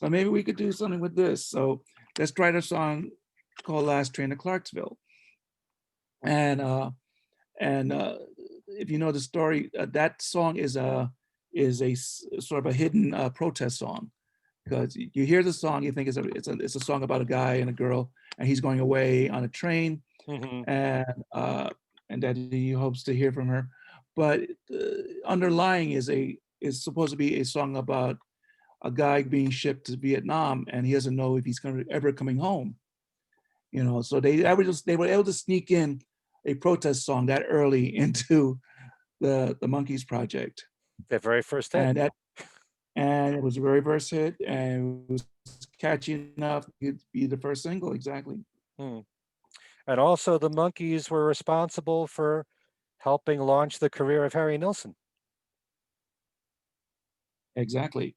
we could do something with this. So let's write a song called Last Train to Clarksville. And if you know the story, that song is a sort of a hidden protest song, because you hear the song, you think it's a song about a guy and a girl, and he's going away on a train, Hmm. and that he hopes to hear from her. But underlying is supposed to be a song about a guy being shipped to Vietnam, and he doesn't know if he's ever coming home. So they were able to sneak in a protest song that early into the Monkees project, Their very first hit. and it was a very first hit, and it was catchy enough to be the first single. Exactly. Hmm. And also, the Monkees were responsible for helping launch the career of Harry Nilsson. Exactly.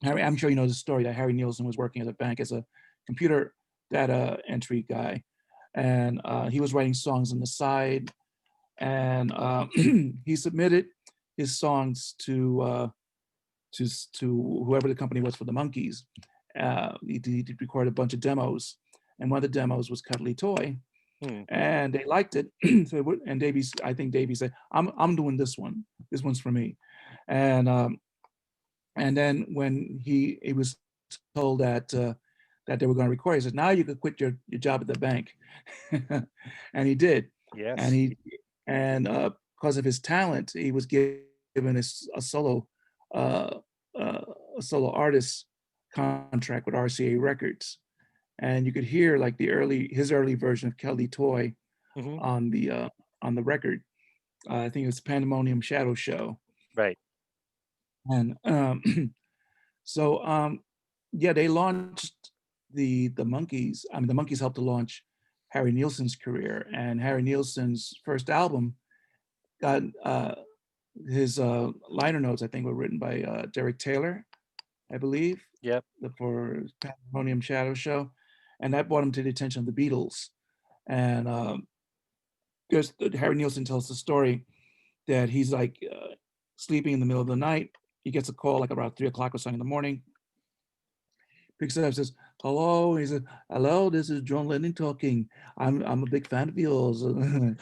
I'm sure you know the story that Harry Nielsen was working at a bank as a computer data entry guy, and he was writing songs on the side, and he submitted his songs to whoever the company was for the Monkees. He recorded a bunch of demos, and one of the demos was Cuddly Toy, Hmm. and they liked it. And I think Davey said, "I'm doing this one. This one's for me," and then when he was told that they were going to record, he said, "Now you could quit your job at the bank," and he did, and Yes. he and because of his talent, he was given a solo uh, a solo artist contract with RCA Records, and you could hear like his early version of Kelly Toy Hmm. on the record. I think it was Pandemonium Shadow Show, Right. and so yeah, they launched the Monkees. I mean, the Monkees helped to launch Harry Nilsson's career, and Harry Nilsson's first album got his liner notes, I think, were written by Derek Taylor, I believe, Yep. for Pandemonium Shadow Show, and that brought him to the attention of the Beatles. And because Harry Nilsson tells the story that he's like sleeping in the middle of the night. He gets a call like about 3 o'clock or something in the morning. Picks it up, says, "Hello." He said, "Hello, this is John Lennon talking. I'm a big fan of yours." And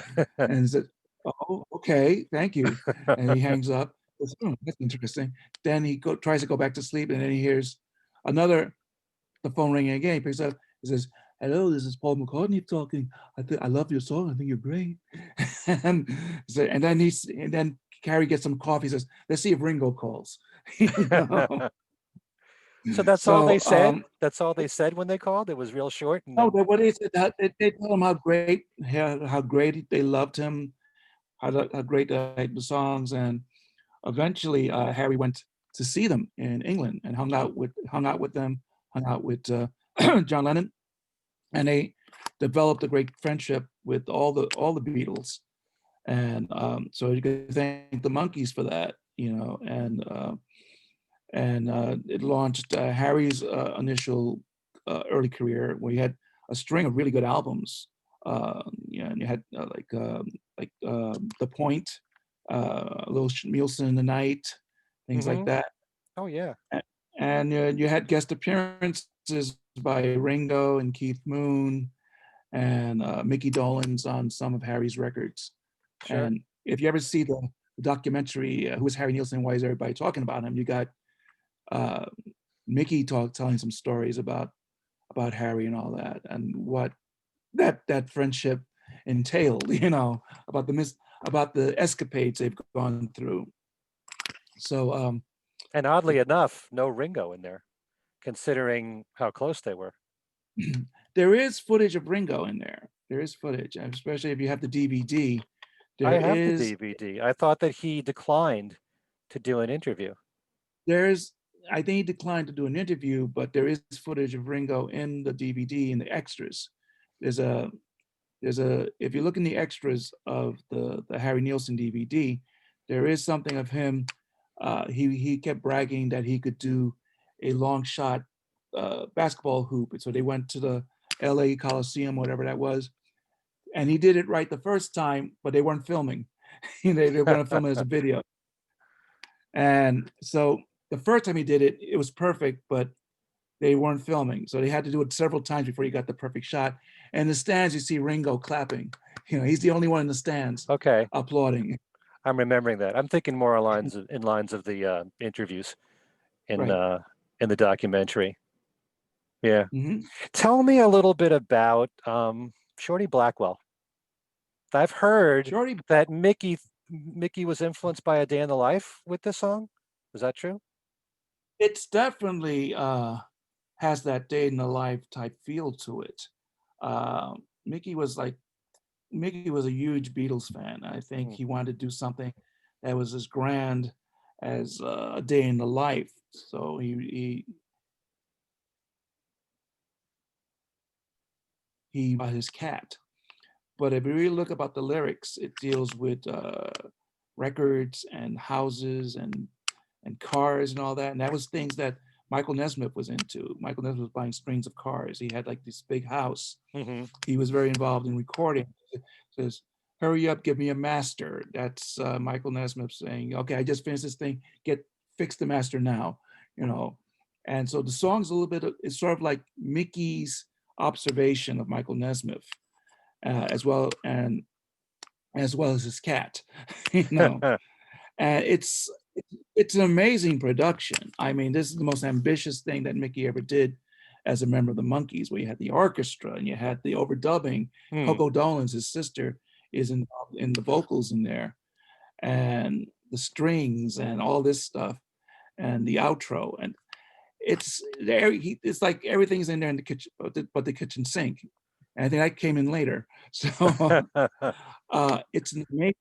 he said, "Oh, okay, thank you." And he hangs up. Says, "Oh, that's interesting." Then he tries to go back to sleep, and then he hears the phone ringing again. He picks up. He says, "Hello, this is Paul McCartney talking. I love your song. I think you're great." and, and then Carrie gets some coffee. He says, "Let's see if Ringo calls." You know? So that's all they So said. That's all they said when they called. It was real short, and no, then what they said, they told him how great they loved him, how great they liked the songs, and eventually Harry went to see them in England and hung out with them, hung out with John Lennon, and they developed a great friendship with all the Beatles, and so you could thank the Monkees for that, and it launched Harry's initial early career, where he had a string of really good albums. And you had The Point, Little Nielsen in the Night, things like hmm. that. Oh yeah, And you had guest appearances by Ringo and Keith Moon and Mickey Dolenz on some of Harry's records. sure. And if you ever see the documentary, Who is Harry Nilsson? Why is everybody talking about him? You got uh, Mickey telling some stories about Harry and all that, and what that friendship entailed, about the escapades they've gone through. So And oddly enough, no Ringo in there, considering how close they were. there is footage of Ringo in there. There is footage, especially if you have the DVD. I There have the is DVD. I thought that he declined to do an interview. there's I think he declined to do an interview, but there is footage of Ringo in the DVD in the extras. There's a if you look in the extras of the Harry Nilsson DVD, there is something of him. He kept bragging that he could do a long shot basketball hoop, and so they went to the L.A. Coliseum, whatever that was, and he did it right the first time, but they weren't filming. They were going to film it as a video, and so the first time he did it, it was perfect, but they weren't filming. So they had to do it several times before he got the perfect shot. And in the stands, you see Ringo clapping. He's the only one in the stands Okay, applauding. I'm remembering that. I'm thinking more in lines of the interviews in Right. uh, in the documentary. Yeah. Hmm. Tell me a little bit about Shorty Blackwell. I've heard Shorty, that Mickey was influenced by A Day in the Life with this song. Is that true? it's definitely has that day in the life type feel to it. Uh, Mickey was like, Mickey was a huge Beatles fan. I think Hmm. he wanted to do something that was as grand as A Day in the Life. So he bought his cat. But if you really look about the lyrics, it deals with records and houses and cars and all that. And that was things that Michael Nesmith was into. Michael Nesmith was buying strings of cars. He had like this big house. Hmm. He was very involved in recording. It says, "Hurry up, give me a master." That's Michael Nesmith saying, "Okay, I just finished this thing. Fix the master now." You know. And so the song's a little bit. It's sort of like Mickey's observation of Michael Nesmith, as well as his cat. you know and it's an amazing production. I mean, this is the most ambitious thing that Mickey ever did as a member of the Monkees, where you had the orchestra and you had the overdubbing. Hmm. Coco Dolan's, his sister, is involved in the vocals in there, and the strings and all this stuff, and the outro, and it's there. It's like everything's in there in the kitchen, but the kitchen sink. And I think that came in later. So it's an amazing,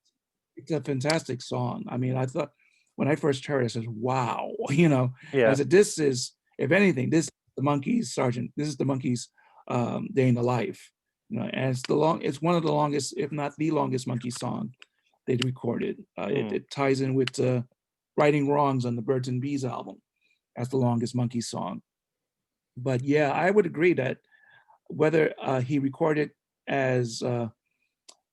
it's a fantastic song. I mean, I thought when I first heard it, I said, "Wow!" I Yeah. said, "This is, if anything, this is the Monkees, Sergeant. This is the Monkees, Day in the Life." And it's one of the longest, if not the longest, Monkee song they'd recorded. Hmm. It ties in with "Righting Wrongs" on the Birds and Bees album. That's the longest Monkee song. But yeah, I would agree that whether he recorded as uh,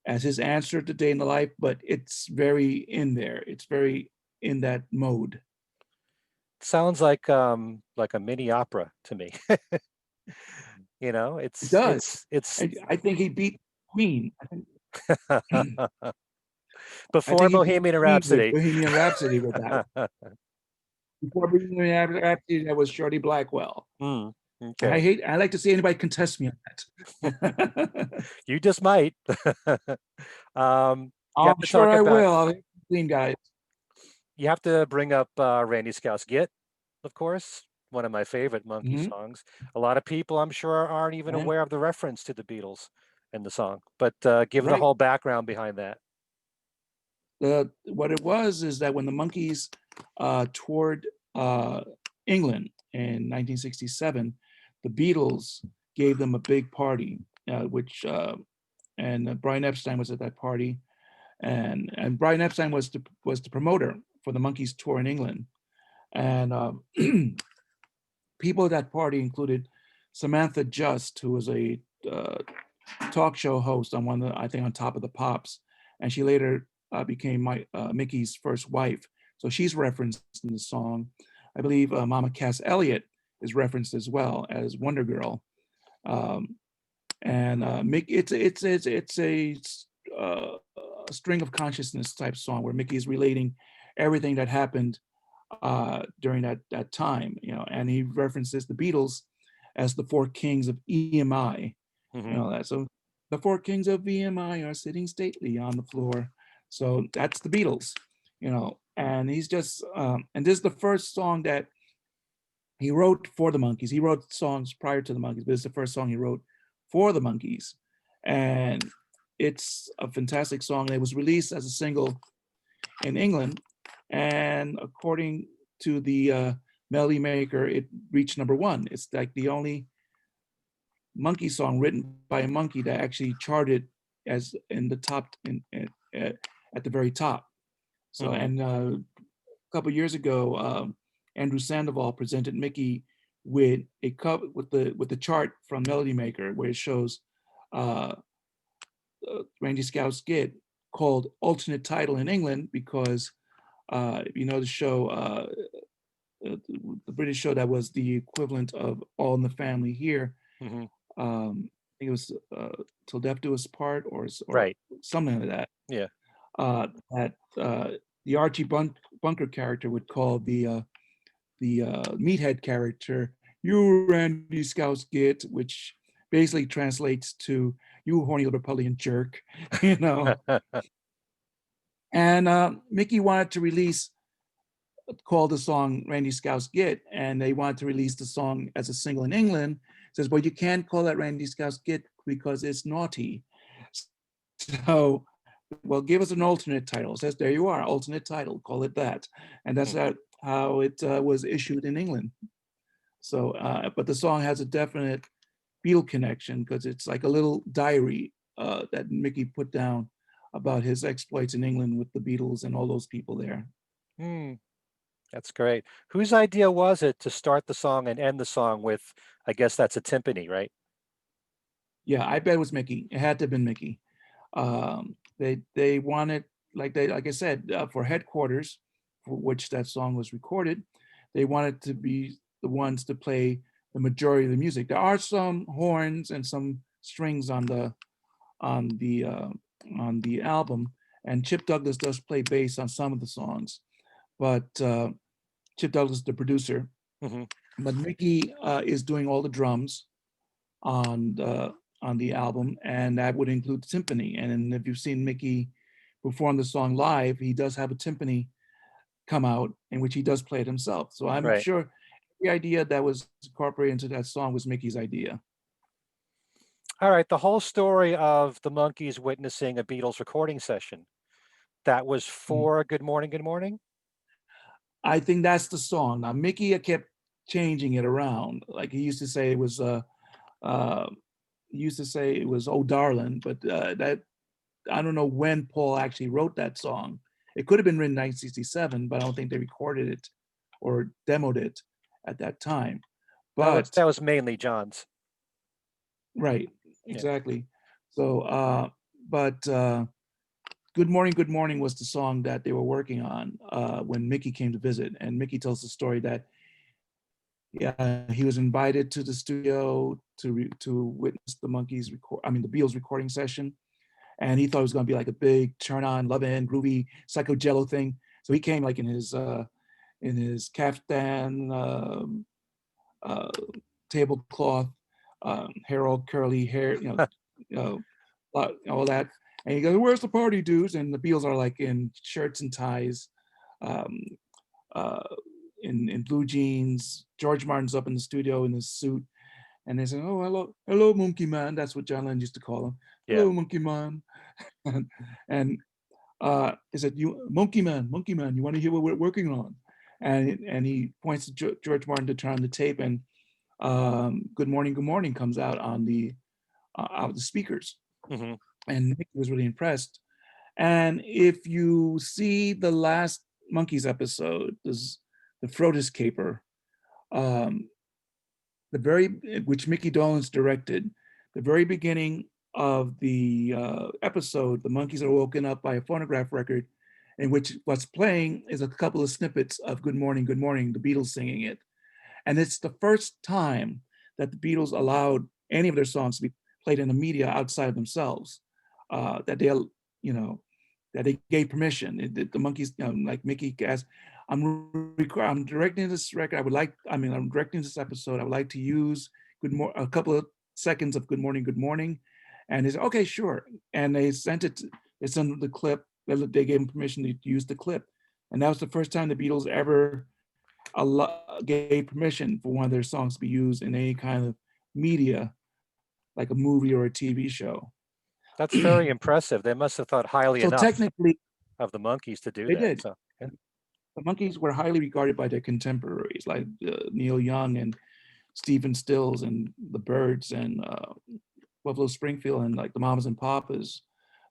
as his answer to Day in the Life, but it's very in there. It's very in that mode. Sounds like a mini opera to me. You know, It does. it's I think he beat Queen. I before think he beat Bohemian Queen with Rhapsody. Bohemian Rhapsody with that one. Before Bohemian Rhapsody, that was Shorty Blackwell. Hmm. Okay. I like to see anybody contest me on that. You just might. You I'm have to sure talk I about, will. I'll be clean, guys. you have to bring up Randy Scouse Git, of course, one of my favorite Monkee Mm-hmm. songs. A lot of people, I'm sure, aren't even Right. aware of the reference to the Beatles in the song, but give the Right. whole background behind that. What it was is that when the Monkees toured England in 1967, the Beatles gave them a big party, which and Brian Epstein was at that party, and Brian Epstein was the promoter for the Monkees tour in England, and people at that party included Samantha Just, who was a talk show host on one of the, I think, on Top of the Pops, and she later became Mickey's first wife. So she's referenced in the song. I believe Mama Cass Elliot is referenced as well as Wonder Girl. Um, and Mickey, it's a string of consciousness type song where Mickey is relating everything that happened during that time, and he references the Beatles as the four kings of EMI. Hmm. That. So the four kings of EMI are sitting stately on the floor. So that's the Beatles, and he's just and this is the first song that he wrote for the Monkees. He wrote songs prior to the Monkees, but it's the first song he wrote for the Monkees, and it's a fantastic song. And it was released as a single in England, and according to the Melody Maker, it reached #1. It's like the only Monkee song written by a Monkee that actually charted as in the top at the very top. So, Hmm. and a couple years ago, Andrew Sandoval presented Mickey with a cup with the chart from Melody Maker where it shows uh, Randy Scout's Git called alternate title in England because if you know the show, the British show that was the equivalent of All in the Family here. Hmm. I think it was Till Death Do Us Part or Right. something like that. Yeah. That the Archie Bunker character would call the meathead character "You Randy Scouse Git," which basically translates to "You horny Liverpudlian jerk," you know. And Mickey wanted to release called the song Randy Scouse Git, and they wanted to release the song as a single in England. Says, well, you can't call that Randy Scouse Git because it's naughty. So, well, give us an alternate title. Says, there you are, alternate title, call it that. And that's how it was issued in England. So, but the song has a definite Beatle connection because it's like a little diary that Mickey put down about his exploits in England with the Beatles and all those people there. Hmm. That's great. Whose idea was it to start the song and end the song with, I guess that's a timpani, right? Yeah, I bet it was Mickey. It had to have been Mickey. They wanted like I said for headquarters, for which that song was recorded, they wanted to be the ones to play the majority of the music. There are some horns and some strings on the uh, on the album, and Chip Douglas does play bass on some of the songs, but Chip Douglas, the producer, Hmm. but Mickey is doing all the drums on the album, and that would include the timpani. And if you've seen Mickey perform the song live, he does have a timpani come out in which he does play it himself. So I'm Right. sure the idea that was incorporated into that song was Mickey's idea. All right. The whole story of the Monkees witnessing a Beatles recording session, that was Mhm. for Good Morning, Good Morning? I think that's the song. Now Mickey kept changing it around. Like he used to say it was uh, he used to say it was "Oh Darling," but that I don't know when Paul actually wrote that song. It could have been written in 1967, but I don't think they recorded it or demoed it at that time. But That was mainly John's. right, Yeah. exactly. So, but Good Morning" was the song that they were working on when Mickey came to visit. And Mickey tells the story that yeah, he was invited to the studio to witness the Monkees record. I mean, the Beatles recording session, and he thought it was going to be like a big turn on, love in, groovy, psycho jello thing. So he came like in his caftan, uh, tablecloth, hair all curly, hair, you know, all that. And he goes, "Where's the party dudes?" And the Beatles are like in shirts and ties, um, uh, in blue jeans. George Martin's up in the studio in his suit, and they say, "Oh, hello, Monkey Man." That's what John Lennon used to call him. Yeah. "Hello, Monkey Man." and he said, Monkey Man, you want to hear what we're working on?" And he points to George Martin to turn on the tape, and Good Morning" comes out on out of the speakers. Hmm. And Nick was really impressed. And if you see the last Monkees episode, this the Frodis Caper, um, the very which Mickey Dolenz directed, the very beginning of the episode, the Monkees are woken up by a phonograph record, in which what's playing is a couple of snippets of Good Morning, the Beatles singing it. And it's the first time that the Beatles allowed any of their songs to be played in the media outside of themselves. That they, know, that they gave permission. The Monkees, like Mickey asked, I'm directing this record. I'm directing this episode. I would like to use a couple of seconds of Good Morning. And they said, okay, sure. And they sent the clip. They gave him permission to use the clip. And that was the first time the Beatles ever gave permission for one of their songs to be used in any kind of media, like a movie or a TV show. That's very impressive. They must have thought highly So enough technically, of the Monkees to do they that. did. So, yeah. The Monkees were highly regarded by their contemporaries, like Neil Young and Stephen Stills and the Byrds and Buffalo Springfield and like the Mamas and Papas.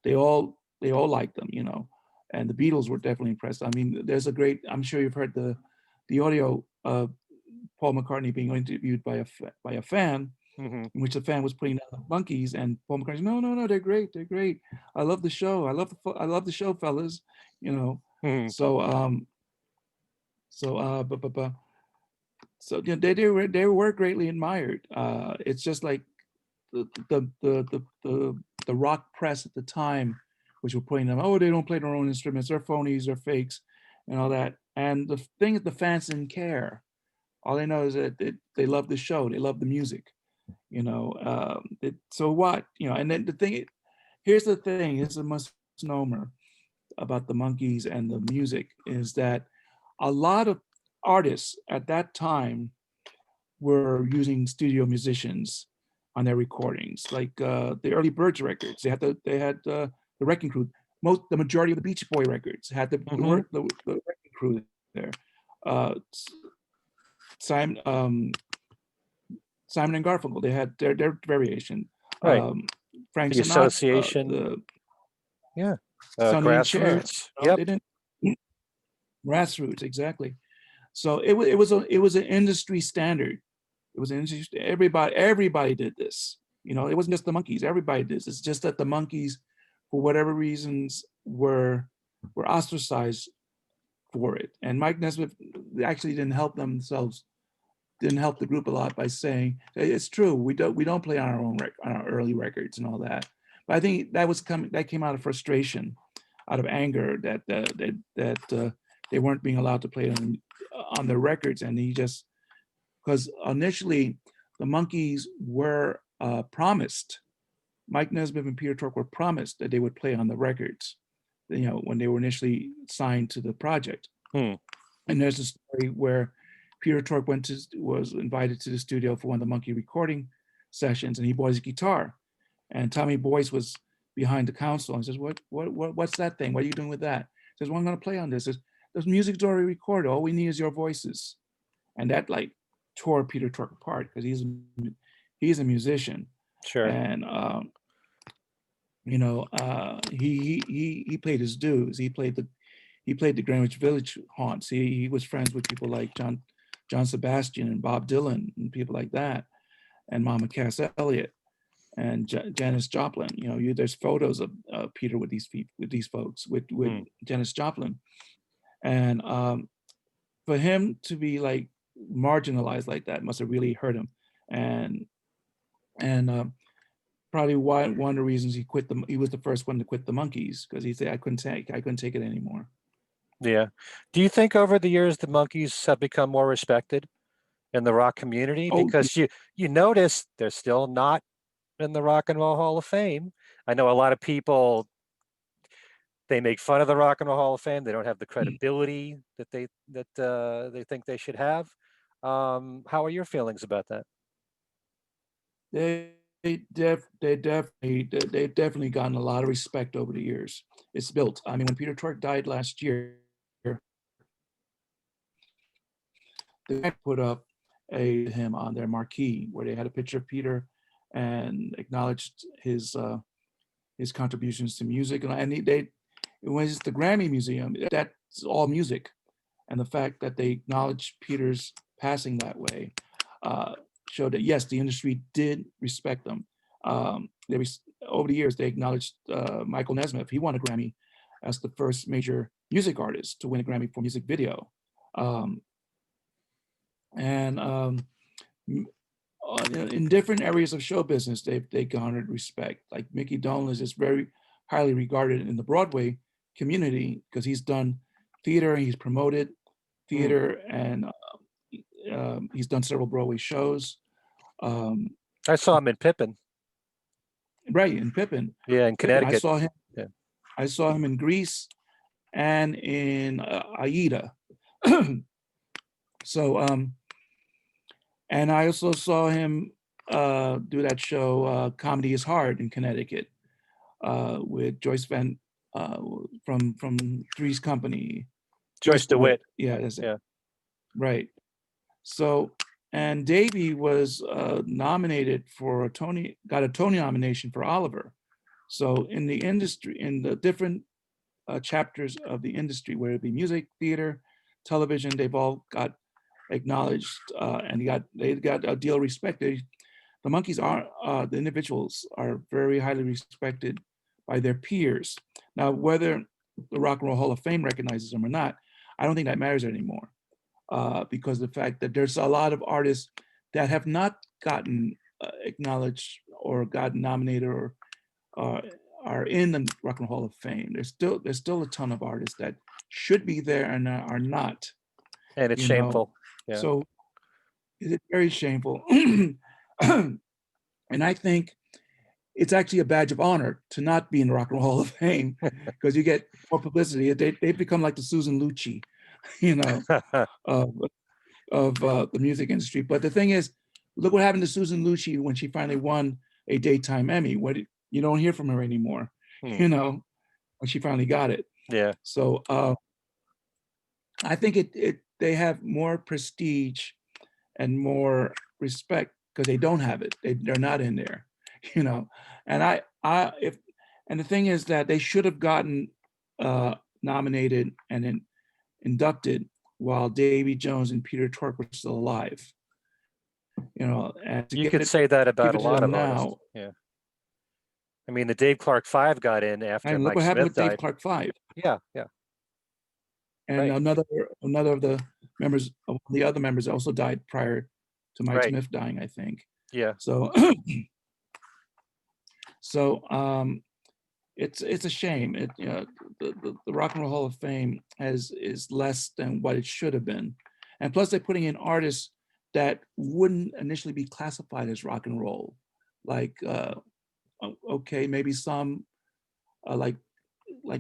They all liked them, you know. And the Beatles were definitely impressed. I mean, there's a great. I'm sure you've heard the audio of Paul McCartney being interviewed by a fan, Hmm. in which the fan was putting down the Monkees, and Paul McCartney, no, they're great, they're great. I love the show. I love the show, fellas. You know. Hmm. So but so you know, they were greatly admired. It's just like the rock press at the time, which were putting them, oh, they don't play their own instruments, they're phonies, they're fakes, and all that. And the thing is, the fans didn't care. All they know is that they love the show, they love the music, you know. So what, you know? And then here's the thing: here's a misnomer about the Monkees and the music is that a lot of artists at that time were using studio musicians on their recordings, like the early Birds records. They had the Wrecking Crew. The majority of the Beach Boy records had Hmm. the Wrecking Crew there. Uh, Simon Simon and Garfunkel. They had their variation. Right. Frank The Sinatra, association. the Yeah. Sonny and Cher. Grassroots. You know, Yep. they didn't grassroots exactly. So it was an industry standard. It was an industry. Everybody did this. You know, it wasn't just the Monkees. Everybody did this. It's just that the Monkees, for whatever reasons, were ostracized for it. And Mike Nesmith actually didn't help themselves, didn't help the group a lot by saying it's true. We don't play on our own on our early records and all that. But I think that came out of frustration, out of anger that they weren't being allowed to play on their records, and he just because initially the Monkees were promised, Mike Nesmith and Peter Tork were promised that they would play on the records, you know, when they were initially signed to the project. Hmm. And there's a story where Peter Tork was invited to the studio for one of the Monkee recording sessions, and he bought his guitar, and Tommy Boyce was behind the console and says, what's that thing? What are you doing with that? He says, well, I'm going to play on this. Says, the music's already recorded. All we need is your voices. And that like tore Peter Tork apart because he's a musician, Sure. and you know, he played his dues. He played the Greenwich Village haunts. He was friends with people like John Sebastian and Bob Dylan and people like that, and Mama Cass Elliot and Janis Joplin. You know, there's photos of Peter with these folks with Janis Joplin, and for him to be like marginalized like that must have really hurt him, and probably one of the reasons he was the first one to quit the Monkees because he said I couldn't take it anymore. Yeah. Do you think over the years the Monkees have become more respected in the rock community? Oh, Because you notice they're still not in the Rock and Roll Hall of Fame. I know a lot of people, they make fun of the Rock and Roll Hall of Fame. They don't have the credibility that they think they should have. How are your feelings about that? they've definitely gotten a lot of respect over the years. It's built. I mean, when Peter Tork died last year, they put up him on their marquee where they had a picture of Peter and acknowledged his contributions to music. And it was the Grammy Museum. That's all music, and the fact that they acknowledged Peter's passing that way showed that yes, the industry did respect them. Over the years, they acknowledged Michael Nesmith. He won a Grammy as the first major music artist to win a Grammy for music video. And in different areas of show business, they garnered respect. Like Mickey Dolenz is very highly regarded in the Broadway community because he's done theater and he's promoted theater, and he's done several Broadway shows. I saw him in Pippin. Right, in Pippin. Yeah, in Pippin. I Connecticut. saw him. Yeah. I saw him in Greece, and in Aida. So, and I also saw him do that show, Comedy is Hard in Connecticut, with Joyce Van from Three's Company. Joyce Joyce DeWitt. DeWitt. Yeah, that's it. Yeah. Right. So, and Davey was nominated for a Tony, got a Tony nomination for Oliver. So in the industry, in the different chapters of the industry, whether it be music, theater, television, they've all got acknowledged, and they got a deal of respect. The Monkees are, the individuals are very highly respected by their peers. Now, whether the Rock and Roll Hall of Fame recognizes them or not, I don't think that matters anymore, because of the fact that there's a lot of artists that have not gotten acknowledged or gotten nominated or uh, are in the Rock and Roll Hall of Fame. There's still a ton of artists that should be there and are not. And it's You know, shameful. Yeah. so it's very shameful. And I think it's actually a badge of honor to not be in the Rock and Roll Hall of Fame, because you get more publicity. They've become like the Susan Lucci, you know, of the music industry. But the thing is, look what happened to Susan Lucci when she finally won a daytime Emmy. You don't hear from her anymore, you know, when she finally got it. Yeah. So I think they have more prestige and more respect because they don't have it. They're not in there, you know. And and the thing is that they should have gotten nominated and inducted while Davy Jones and Peter Twerk were still alive. You know, and to You could say that give about a it to lot them of artists. now. Yeah. I mean, the Dave Clark Five got in I after mean, look Mike what happened Smith with Dave died. Clark Five. Yeah. Yeah. And Right. another of the members of the other members also died prior to Mike Right. Smith dying, I think. Yeah. So so it's a shame. The Rock and Roll Hall of Fame is less than what it should have been, and plus they're putting in artists that wouldn't initially be classified as rock and roll, like okay, maybe some like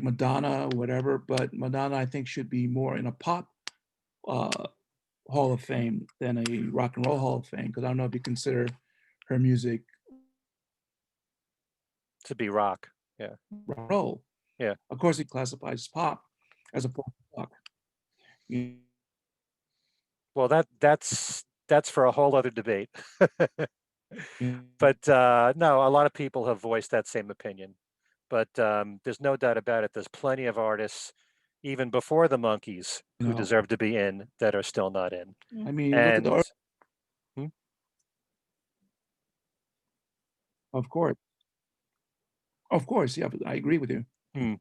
Madonna or whatever, but Madonna I think should be more in a pop Hall of Fame than a Rock and Roll Hall of Fame, because I don't know if you consider her music To be rock. Yeah. rock and roll. Yeah. Of course, it classifies pop as a pop rock. Well, that's for a whole other debate. But no, a lot of people have voiced that same opinion. But there's no doubt about it. There's plenty of artists, even before the Monkees, You who know, deserve to be in that are still not in. I mean, you look at And the hmm, of course, yeah, but I agree with you. hmm.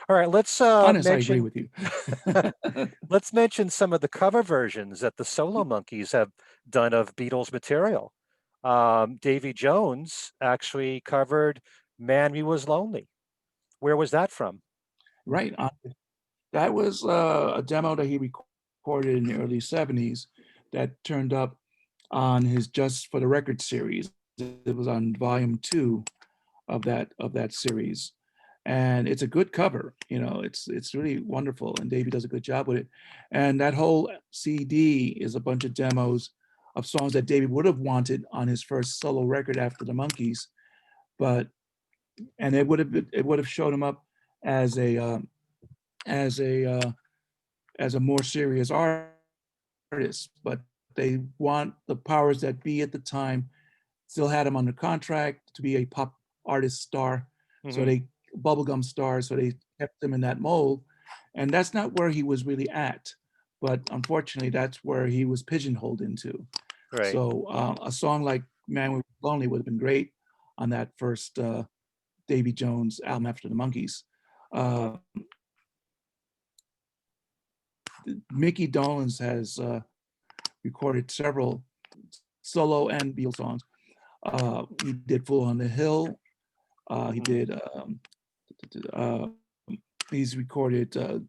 All right, let's Honest, I agree mention with you. let's mention some of the cover versions that the solo Monkees have done of Beatles material. Davy Jones actually covered "Man, We Was Lonely." Where was that from? Right. That was a demo that he recorded in the early 70s that turned up on his Just for the Record series. It was on volume 2 of that series. And it's a good cover, you know, it's really wonderful, and Davey does a good job with it. And that whole CD is a bunch of demos of songs that Davey would have wanted on his first solo record after the Monkees, but and it would have showed him up as a as a as a more serious artist, but they want the powers that be at the time still had him under contract to be a pop artist star. So Hmm. they bubblegum star, so they kept him in that mold. And that's not where he was really at. But unfortunately, that's where he was pigeonholed into. Right. So a song like Man We Were Lonely would have been great on that first Davy Jones album after the Monkees. Uh, Mickey Dolenz has recorded several solo and Beatles songs. He did Fool on the Hill. He Hmm. did. Uh, he's recorded uh,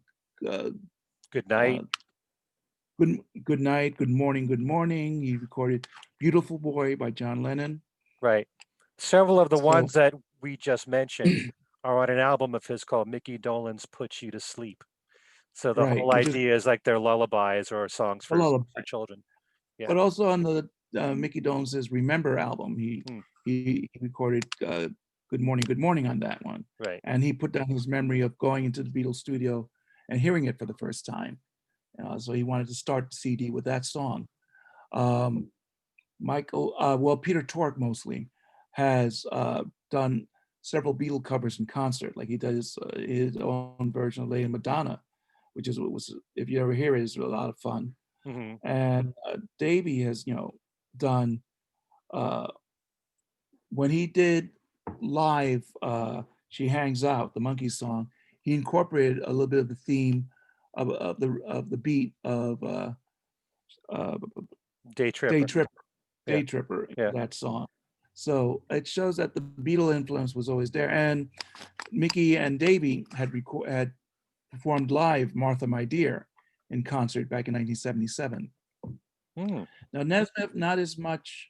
Good uh, night. Good Night, Good Morning, Good Morning. He recorded Beautiful Boy by John Lennon. Right. Several of the So ones that we just mentioned are on an album of his called Mickey Dolenz Puts You to Sleep. So the right, whole which is idea is like they're lullabies or songs a lullaby. for children. Yeah. But also on the Mickey Dolenz' Remember album, Mm, he recorded Good Morning" on that one, right. and he put down his memory of going into the Beatles studio and hearing it for the first time. So he wanted to start the CD with that song. Um, Peter Tork mostly has done several Beatle covers in concert. Like he does his own version of Lady Madonna, which is what was, if you ever hear it, is a lot of fun. Hmm. And Davey has, done uh, when he did live "She Hangs Out," the Monkees song. He incorporated a little bit of the theme of the beat of uh, Day Day Tripper. Tripper, Yeah. Day Tripper, Yeah. that song. So it shows that the Beatle influence was always there. And Mickey and Davey had performed live "Martha, My Dear" in concert back in 1977. Mm, Now Nesmith, not as much.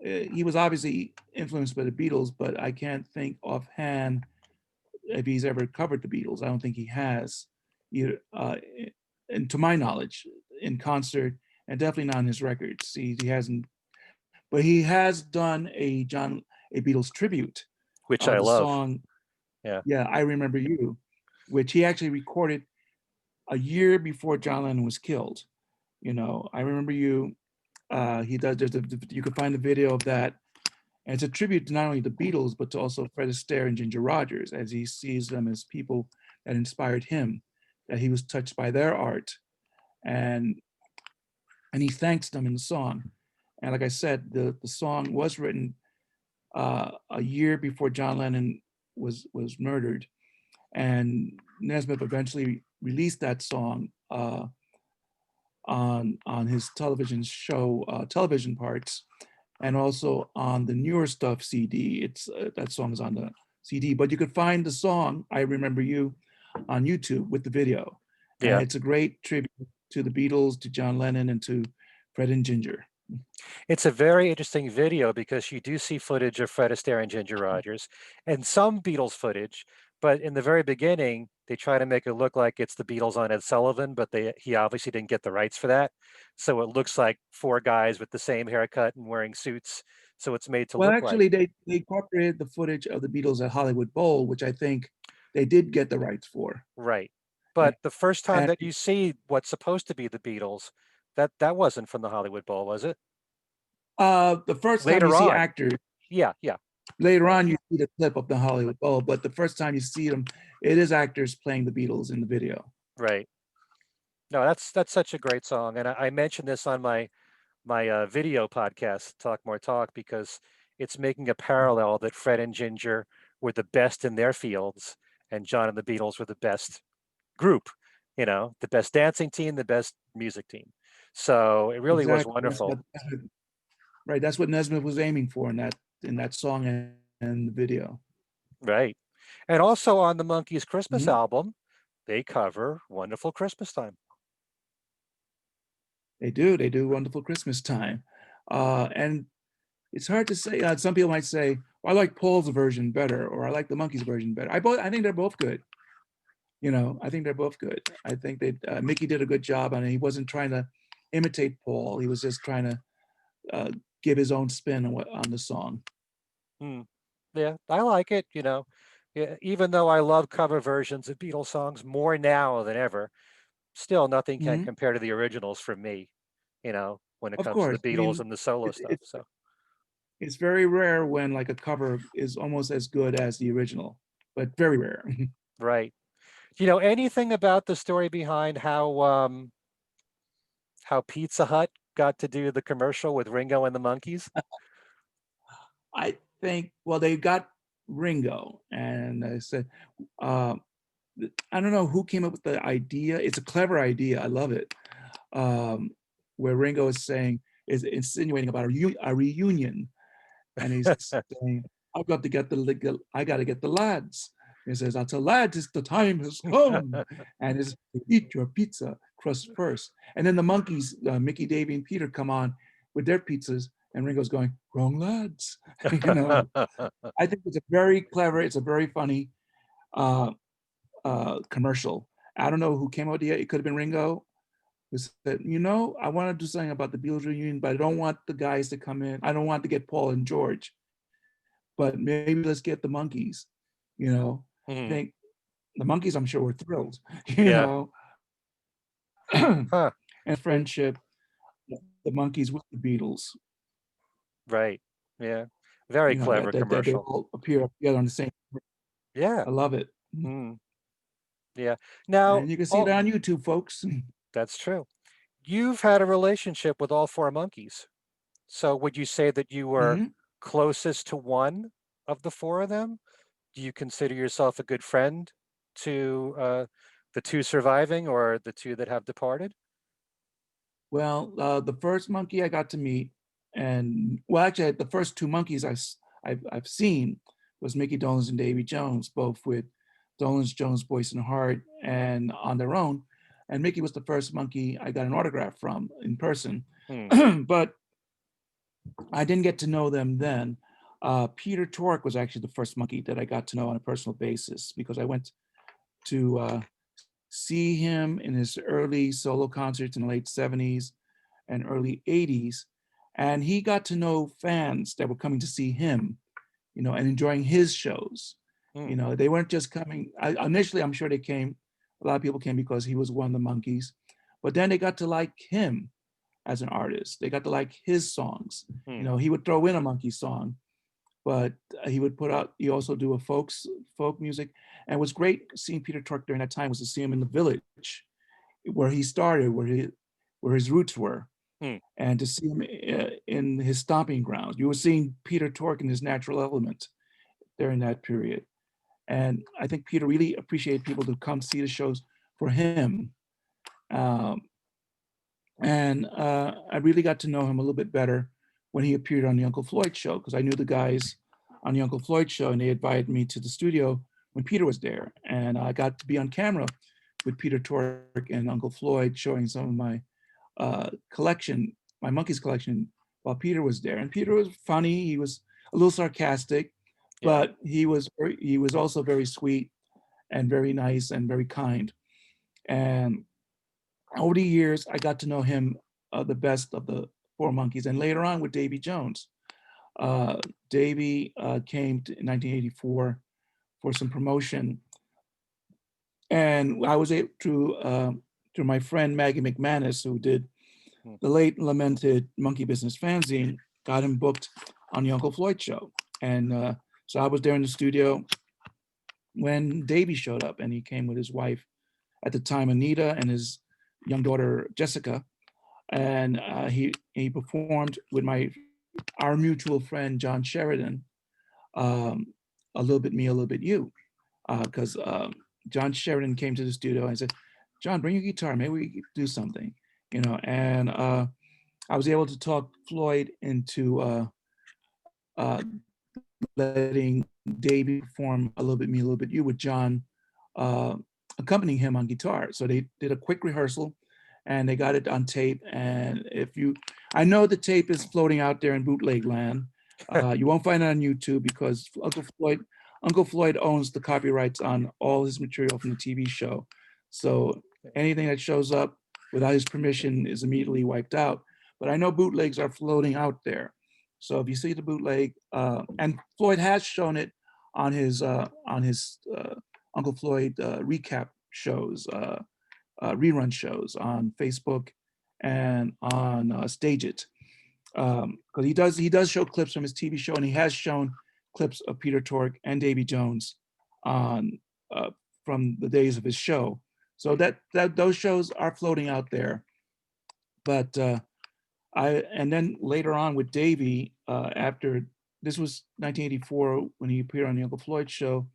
He was obviously influenced by the Beatles, but I can't think offhand if he's ever covered the Beatles. I don't think he has, either, and to my knowledge, in concert, and definitely not on his records. He hasn't, but he has done a Beatles tribute, which I the love. song Yeah. "Yeah, I Remember You," which he actually recorded a year before John Lennon was killed. "I Remember You." He does. You can find the video of that. And it's a tribute to not only the Beatles, but to also Fred Astaire and Ginger Rogers, as he sees them as people that inspired him, that he was touched by their art, and he thanks them in the song. And like I said, the song was written a year before John Lennon was murdered, and Nesmith eventually released that song on his television show, Television Parts, and also on the Newer Stuff CD. It's that song is on the CD, but you could find the song "I Remember You" on YouTube with the video, and Yeah. it's a great tribute to the Beatles, to John Lennon, and to Fred and Ginger. It's a very interesting video because you do see footage of Fred Astaire and Ginger Rogers and some Beatles footage, but in the very beginning, they try to make it look like it's the Beatles on Ed Sullivan, but he obviously didn't get the rights for that. So it looks like four guys with the same haircut and wearing suits. So it's made to Well, look like. actually, they incorporated the footage of the Beatles at Hollywood Bowl, which I think they did get the rights for. Right. And, But the first time and that you see what's supposed to be the Beatles, that wasn't from the Hollywood Bowl, was it? the first time you Later see on. actors, Yeah, yeah. later Right. on you see the clip of the Hollywood Bowl, but the first time you see them, it is actors playing the Beatles in the video. Right. No, that's such a great song, and I mentioned this on my video podcast, Talk More Talk, because it's making a parallel that Fred and Ginger were the best in their fields, and John and the Beatles were the best group, the best dancing team, the best music team. So it really was Exactly. wonderful. Right. That's what Nesmith was aiming for in that song and the video. Right. And also on the Monkees Christmas Mhm. album, they cover Wonderful Christmas Time. They do. They do "Wonderful Christmas Time," and it's hard to say. Some people might say, well, "I like Paul's version better," or "I like the Monkees version better." I think they're both good. I think they're both good. I think that Mickey did a good job on it. He wasn't trying to imitate Paul. He was just trying to uh, give his own spin on the song. Hmm. Yeah, I like it, Yeah, even though I love cover versions of Beatles songs more now than ever, still nothing can Mhm. compare to the originals for me, when it Of comes to course. the I Beatles mean, and the solo it, stuff. it, So, it's very rare when like a cover is almost as good as the original, but very rare. right. Do you know anything about the story behind how Pizza Hut got to do the commercial with Ringo and the Monkees? I think, well, they got Ringo, and I said, uh, I don't know who came up with the idea. It's a clever idea. I love it. Um, where Ringo is insinuating about a reunion, and he's saying, "I've got to get I got to get the lads." He says, "I'll tell lads, it's the time has come," and is eat your pizza crust first. And then the Monkees, Mickey, Davey, and Peter come on with their pizzas, and Ringo's going, "Wrong lads," you know. I think it's a very clever. It's a very funny, uh, commercial. I don't know who came up with it. It could have been Ringo, who said, I want to do something about the Beatles reunion, but I don't want the guys to come in. I don't want to get Paul and George, but maybe let's get the Monkees. I Mhm. think the Monkees, I'm sure, were thrilled, Yeah. and Huh. And friendship, the Monkees with the Beatles, right. Yeah. Very clever that they commercial. all appear together on the same. Yeah. I love it. Mm. Yeah. Now, And you can see all that on YouTube, folks. that's true. You've had a relationship with all four monkeys. So would you say that you were Mhm. closest to one of the four of them? Do you consider yourself a good friend to the two surviving or the two that have departed? Well, the first monkey I got to meet, and well, actually, the first two monkeys I've seen was Mickey Dolenz and Davy Jones, both with Dolenz, Jones, Boyce, and Hart, and on their own. And Mickey was the first monkey I got an autograph from in person, Hmm. but I didn't get to know them then. Peter Tork was actually the first monkey that I got to know on a personal basis because I went to see him in his early solo concerts in the late 70s and early 80s. And he got to know fans that were coming to see him, and enjoying his shows. Hmm. They weren't just coming. Initially, I'm sure they came, a lot of people came because he was one of the Monkees, but then they got to like him as an artist. They got to like his songs. Hmm. He would throw in a Monkee song, but he also do a folk music. And what's great seeing Peter Tork during that time was to see him in the village where he started, where his roots were, Hmm. and to see him in his stomping grounds. You were seeing Peter Tork in his natural element during that period. And I think Peter really appreciated people to come see the shows for him. Um, and I really got to know him a little bit better when he appeared on the Uncle Floyd show, because I knew the guys on the Uncle Floyd show, and they invited me to the studio when Peter was there. And I got to be on camera with Peter Tork and Uncle Floyd showing some of my collection, my Monkees collection, while Peter was there. And Peter was funny. He was a little sarcastic, Yeah. but he was also very sweet and very nice and very kind. And over the years, I got to know him the best of the four Monkees. And later on with Davy Jones. Uh, Davy came in 1984 for some promotion, and I was able to through my friend Maggie McManus, who did Hmm. the late lamented Monkee Business fanzine, got him booked on the Uncle Floyd show. And so I was there in the studio when Davy showed up, and he came with his wife at the time, Anita, and his young daughter, Jessica. And he performed with our mutual friend, John Sheridan, um, A Little Bit Me, A Little Bit You. Because John Sheridan came to the studio and said, John, bring your guitar, maybe we could do something, and I was able to talk Floyd into uh, letting Davey perform A Little Bit Me, A Little Bit You with John uh, accompanying him on guitar. So they did a quick rehearsal and they got it on tape. And I know the tape is floating out there in bootleg land. You won't find it on YouTube because Uncle Floyd owns the copyrights on all his material from the TV show. So anything that shows up without his permission is immediately wiped out. But I know bootlegs are floating out there. So if you see the bootleg, and Floyd has shown it on his Uncle Floyd recap shows, rerun shows on Facebook and on Stage It, because he does show clips from his TV show, and he has shown clips of Peter Tork and Davy Jones on from the days of his show. So that those shows are floating out there, but and then later on with Davey, after this was 1984 when he appeared on the Uncle Floyd show,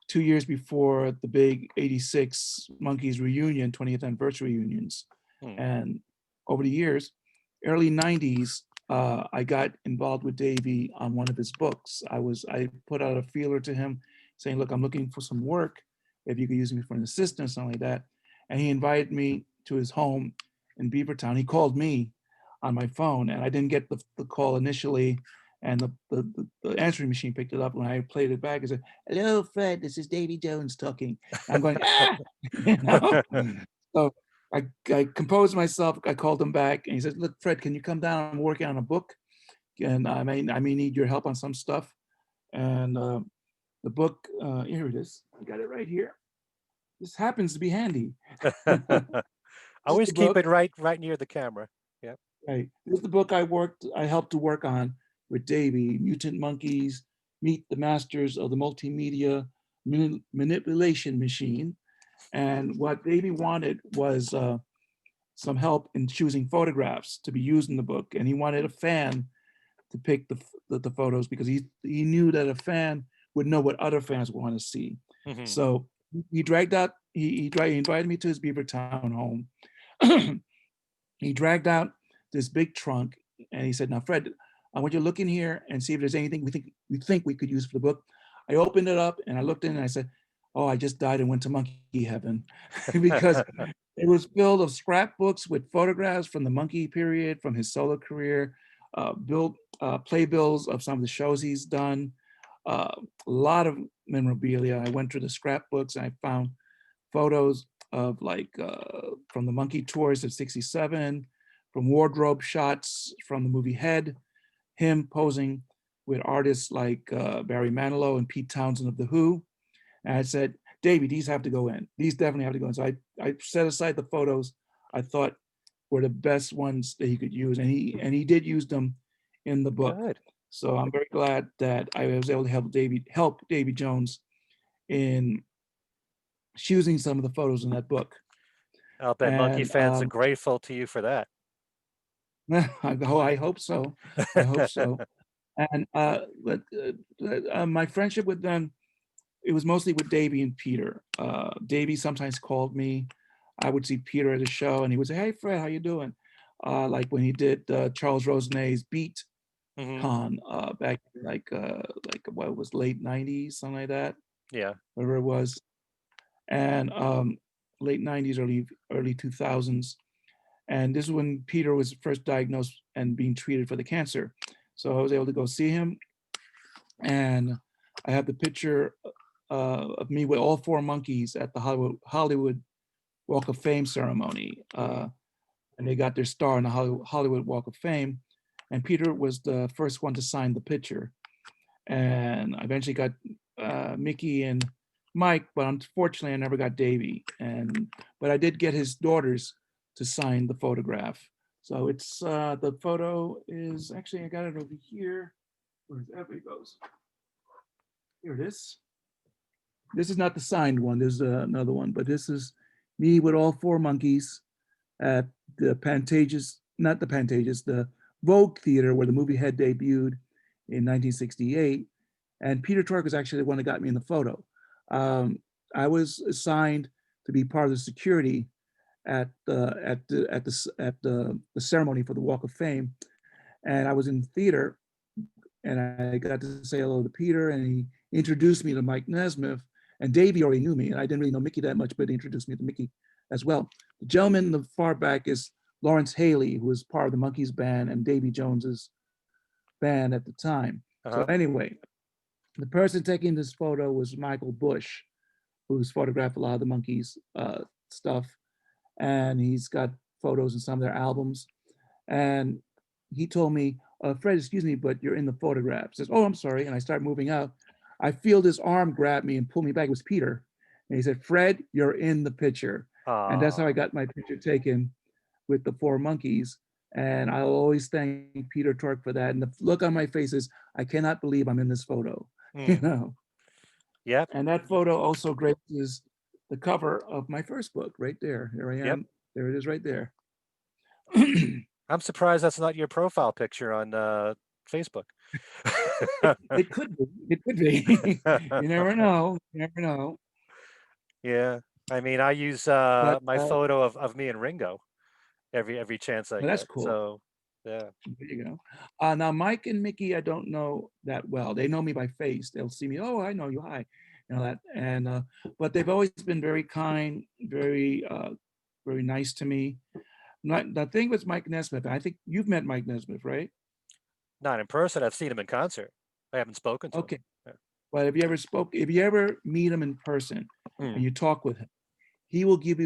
2 years before the big '86 Monkees reunion, 20th anniversary reunions, Hmm. and over the years, early '90s, I got involved with Davey on one of his books. I put out a feeler to him, saying, "Look, I'm looking for some work. If you could use me for an assistant or something like that," and he invited me to his home in Beavertown. He called me on my phone, and I didn't get the call initially, and the answering machine picked it up. When I played it back, it said, "Hello, Fred. This is Davy Jones talking." And I'm going, ah, you know. So I composed myself. I called him back, and he said, "Look, Fred, can you come down? I'm working on a book, and I may need your help on some stuff." And the book, here it is. I got it right here. This happens to be handy. This is Always the keep book. it right near the camera. Yep. Right. This is the book I helped to work on with Davey, Mutant Monkees, Meet the Masters of the Multimedia Manipulation Machine. And what Davey wanted was some help in choosing photographs to be used in the book. And he wanted a fan to pick the photos because he knew that a fan would know what other fans want to see. Hmm. So he dragged out, he invited me to his Beavertown home. He dragged out this big trunk and he said, "Now, Fred, I want you to look in here and see if there's anything we could use for the book." I opened it up and I looked in and I said, "Oh, I just died and went to monkey heaven," because it was filled of scrapbooks with photographs from the Monkee period, from his solo career, playbills of some of the shows he's done, a lot of memorabilia. I went through the scrapbooks and I found photos of like from the Monkee tours of '67, from wardrobe shots from the movie Head, him posing with artists like Barry Manilow and Pete Townsend of The Who. And I said, "Davey, these have to go in. These definitely have to go in." So I set aside the photos I thought were the best ones that he could use. And he did use them in the book. Good. So I'm very glad that I was able to help Davy Jones in choosing some of the photos in that book. I'll bet Monkey And fans are grateful to you for that. I hope so. I hope so. And my friendship with them, it was mostly with Davey and Peter. Davey sometimes called me. I would see Peter at a show, and he would say, "Hey, Fred, how you doing?" Like when he did Charles Rosenay's Beat Hmm. Con back in like what it was, late '90s, something like that, Yeah. whatever it was, and late '90s, early 2000s. And this is when Peter was first diagnosed and being treated for the cancer. So I was able to go see him. And I have the picture of me with all four Monkees at the Hollywood Walk of Fame ceremony. Hmm. And they got their star in the Hollywood Walk of Fame. And Peter was the first one to sign the picture. And I eventually got Mickey and Mike, but unfortunately I never got Davey. But I did get his daughters to sign the photograph. So it's the photo is actually, I got it over here. Where's that? It goes. Here it is. This is not the signed one. There's another one, but this is me with all four Monkees at the Pantages, not the Pantages, the Vogue Theater where the movie had debuted in 1968. And Peter Twerk was actually the one that got me in the photo. I was assigned to be part of the security at the ceremony for the Walk of Fame, and I was in theater, and I got to say hello to Peter, and he introduced me to Mike Nesmith, and Davey already knew me, and I didn't really know Mickey that much, but he introduced me to Mickey as well. The gentleman in the far back is Lawrence Haley, who was part of the Monkees band and Davy Jones's band at the time. So Uh-huh. anyway, the person taking this photo was Michael Bush, who's photographed a lot of the Monkees stuff, and he's got photos in some of their albums. And he told me, "Fred, excuse me, but you're in the photograph." Says, "Oh, I'm sorry," and I start moving out. I feel this arm grab me and pull me back. It was Peter, and he said, "Fred, you're in the picture," and that's how I Ah. got my picture taken with the four Monkees. And I'll always thank Peter Tork for that. And the look on my face is, I cannot believe I'm in this photo, you Mm. know. Yep. And that photo also graces the cover of my first book right there. Here I Yep. am. There it is right there. I'm surprised that's not your profile picture on Facebook. It could be. It could be. You never know. You never know. Yeah. I mean, I use But my photo of me and Ringo every chance I well, that's get. cool. So yeah. There you go. Now, Mike and Mickey, I don't know that well. They know me by face. They'll see me. "Oh, I know you. Hi," you know that. And but they've always been very kind, very nice to me. Not the thing with Mike Nesmith. I think you've met Mike Nesmith, right? Not in person. I've seen him in concert. I haven't spoken to him. Okay, Yeah. but if you ever meet him in person Hmm. and you talk with him, he will give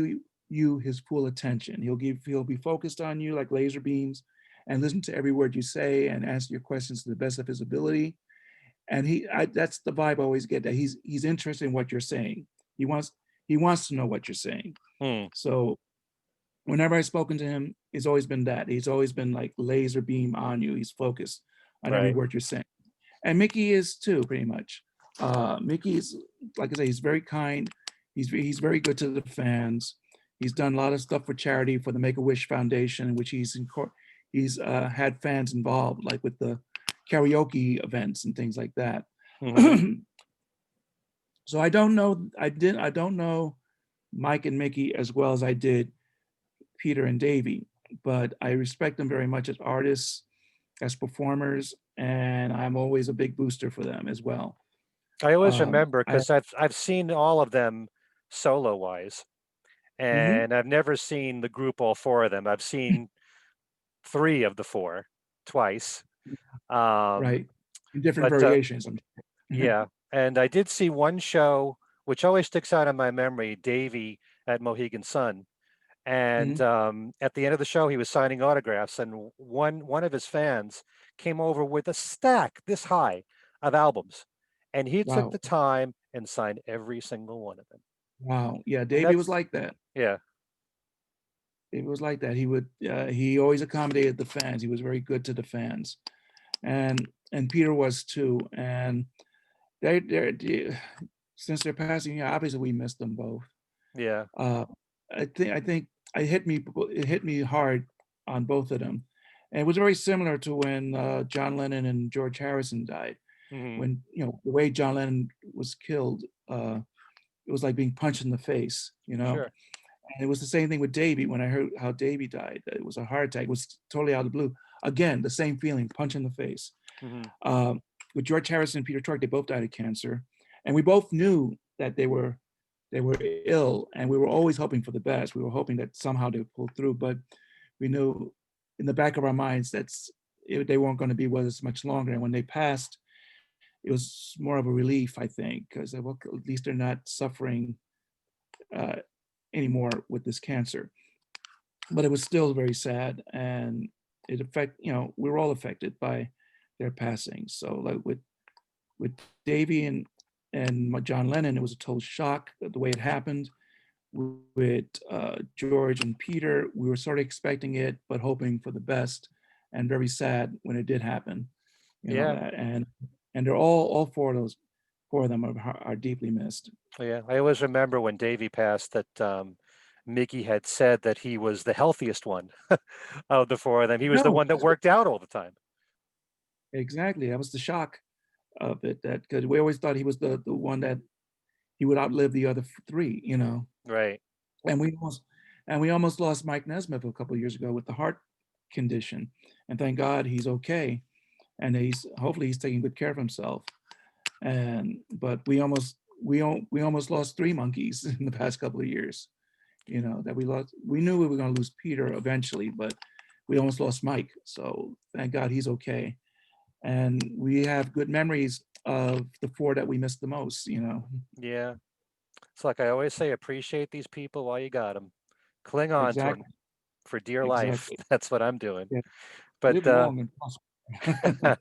you his full attention. He'll be focused on you like laser beams and listen to every word you say and answer your questions to the best of his ability. And that's the vibe I always get, that he's interested in what you're saying. He wants he wants to know what you're saying. Hmm. So whenever I've spoken to him, it's always been that. He's always been like laser beam on you. He's focused on every Right. word you're saying. And Mickey is too, pretty much. Mickey is, like I say, he's very kind. He's very good to the fans. He's done a lot of stuff for charity for the Make a Wish Foundation, in which he's had fans involved, like with the karaoke events and things like that. Hmm. So I don't know Mike and Mickey as well as I did Peter and Davey, but I respect them very much as artists, as performers, and I'm always a big booster for them as well. I always remember I because I've seen all of them solo wise, mhm, and I've never seen the group all four of them. I've seen three of the four twice. Um, right, in different but variations. yeah, and I did see one show which always sticks out in my memory, Davy at Mohegan Sun. And Mhm. at the end of the show, he was signing autographs, and one of his fans came over with a stack this high of albums, and he took Wow, the time and signed every single one of them. wow, yeah, And Davey was that's like that. yeah, Davey was like that. He always accommodated the fans. He was very good to the fans, and Peter was too. And they since they're passing, yeah, obviously we missed them both. yeah, Uh, I think it hit me hard on both of them, and it was very similar to when John Lennon and George Harrison died. hmm, When the way John Lennon was killed, it was like being punched in the face. sure, And it was the same thing with Davey. When I heard how Davey died, it was a heart attack. It was totally out of the blue. Again, the same feeling, punch in the face. hmm, Um, with George Harrison and Peter Twerk, they both died of cancer, and we both knew that they were ill, and we were always hoping for the best. We were hoping that somehow they would pull through, but we knew in the back of our minds they weren't going to be with us much longer. And when they passed, it was more of a relief, I think, because well, at least they're not suffering uh, anymore with this cancer. But it was still very sad, and we were all affected by their passing. So like with Davey and John Lennon, it was a total shock the way it happened. With George and Peter, we were sort of expecting it, but hoping for the best, and very sad when it did happen. You know yeah, that, and they're all four of them are deeply missed. yeah. I always remember when Davy passed that Mickey had said that he was the healthiest one of the four of them. He was the No, one that worked out all the time. exactly. That was the shock of it. That because we always thought he was the one that he would outlive the other three. Right. And we almost lost Mike Nesmith a couple of years ago with the heart condition, and thank God he's okay, and hopefully he's taking good care of himself. And but we almost lost three monkeys in the past couple of years. That we lost. We knew we were going to lose Peter eventually, but we almost lost Mike. So thank God he's okay, and we have good memories of the four that we missed the most. Yeah. It's like I always say, appreciate these people while you got them. Cling on to them Exactly, for dear life. exactly. That's what I'm doing. Yeah. But Live long and prosper.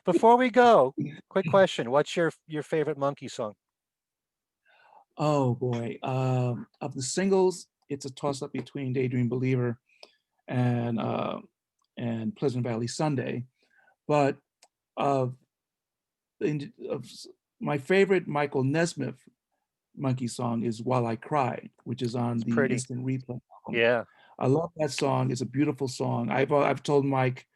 before we go, quick question: what's your favorite Monkee song? Oh boy. Of the singles, it's a toss up between Daydream Believer and Pleasant Valley Sunday. But of, of my favorite Michael Nesmith Monkey song is While I Cry, which is on It's the pretty. Instant Replay album. Yeah. I love that song. It's a beautiful song. I've told Mike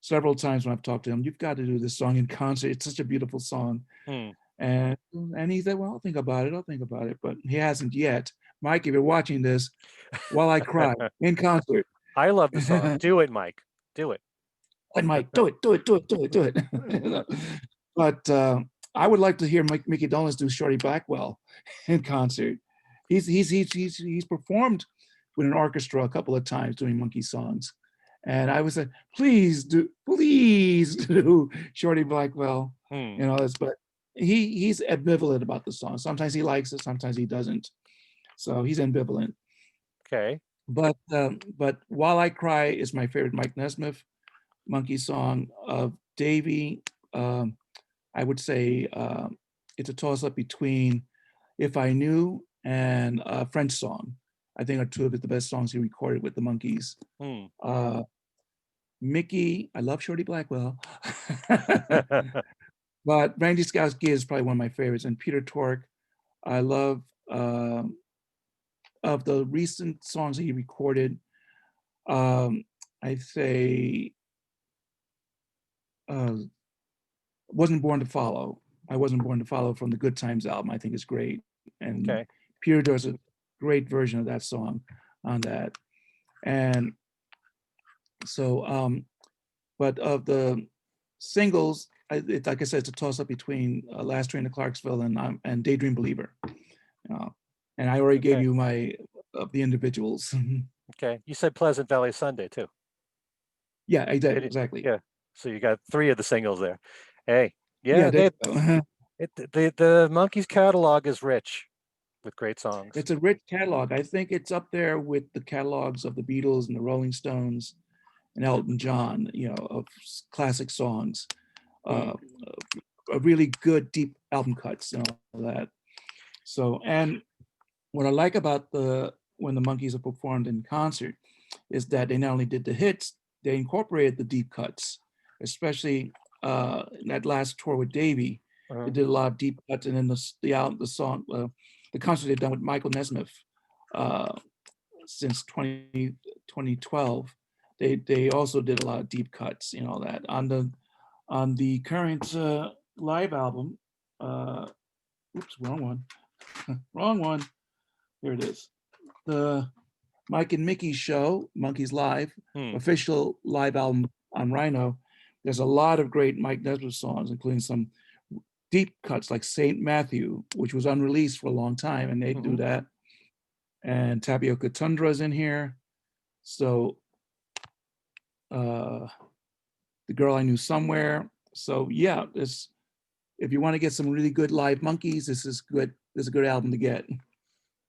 several times when I've talked to him, you've got to do this song in concert. It's such a beautiful song. Hmm. And he said, well, I'll think about it. I'll think about it. But he hasn't yet. Mike, if you're watching this, While I Cry in concert. I love the song. And Do it, Mike. Do it. Mike, do it, do it, do it, do it, do it. But I would like to hear Mickey Dolenz do Shorty Blackwell in concert. He's performed with an orchestra a couple of times doing Monkey songs, And I was like, please do Shorty Blackwell. Hmm. You know, but he's ambivalent about the song. Sometimes he likes it, sometimes he doesn't. So he's ambivalent. Okay. But While I Cry is my favorite Mike Nesmith Monkee song. Of Davy, I would say it's a toss up between If I Knew and French Song. I think are two of the best songs he recorded with the Monkees. Hmm. Uh, Mickey, I love Shorty Blackwell, but Randy Scott's Gig is probably one of my favorites. And Peter Twerk, I love of the recent songs that he recorded. I say uh, Wasn't Born to Follow. I Wasn't Born to Follow from the Good Times album. I think is great. And Okay. Peter does a great version of that song on that. And so, but of the singles, like I said, it's a toss up between Last Train to Clarksville and Daydream Believer. Uh, and I already gave Okay. you my of the individuals. Okay. You said Pleasant Valley Sunday too. Yeah, I did Did it? exactly. Yeah. So you got three of the singles there. Hey, Yeah, yeah, there you go. the Monkees catalog is rich with great songs. It's a rich catalog. I think it's up there with the catalogs of the Beatles and the Rolling Stones and Elton John, you know, of classic songs, Hmm. uh, a really good deep album cuts and all that. So, and what I like about when the Monkees are performed in concert is that they not only did the hits, they incorporated the deep cuts, especially in that last tour with Davey. They Uh-huh. did a lot of deep cuts, and then the song, the concert they've done with Michael Nesmith uh, since 2012. They also did a lot of deep cuts, you know, that on the current live album. Uh, Oops, wrong one, wrong one. Here it is. The Mike and Mickey show, Monkees Live, Hmm. official live album on Rhino. There's a lot of great Mike Nesmith songs, including some deep cuts like St. Matthew, which was unreleased for a long time, and they do Hmm. that. And Tapioca Tundra's in here. So uh, The Girl I Knew Somewhere. So yeah, this if you want to get some really good live Monkees, this is good. This is a good album to get.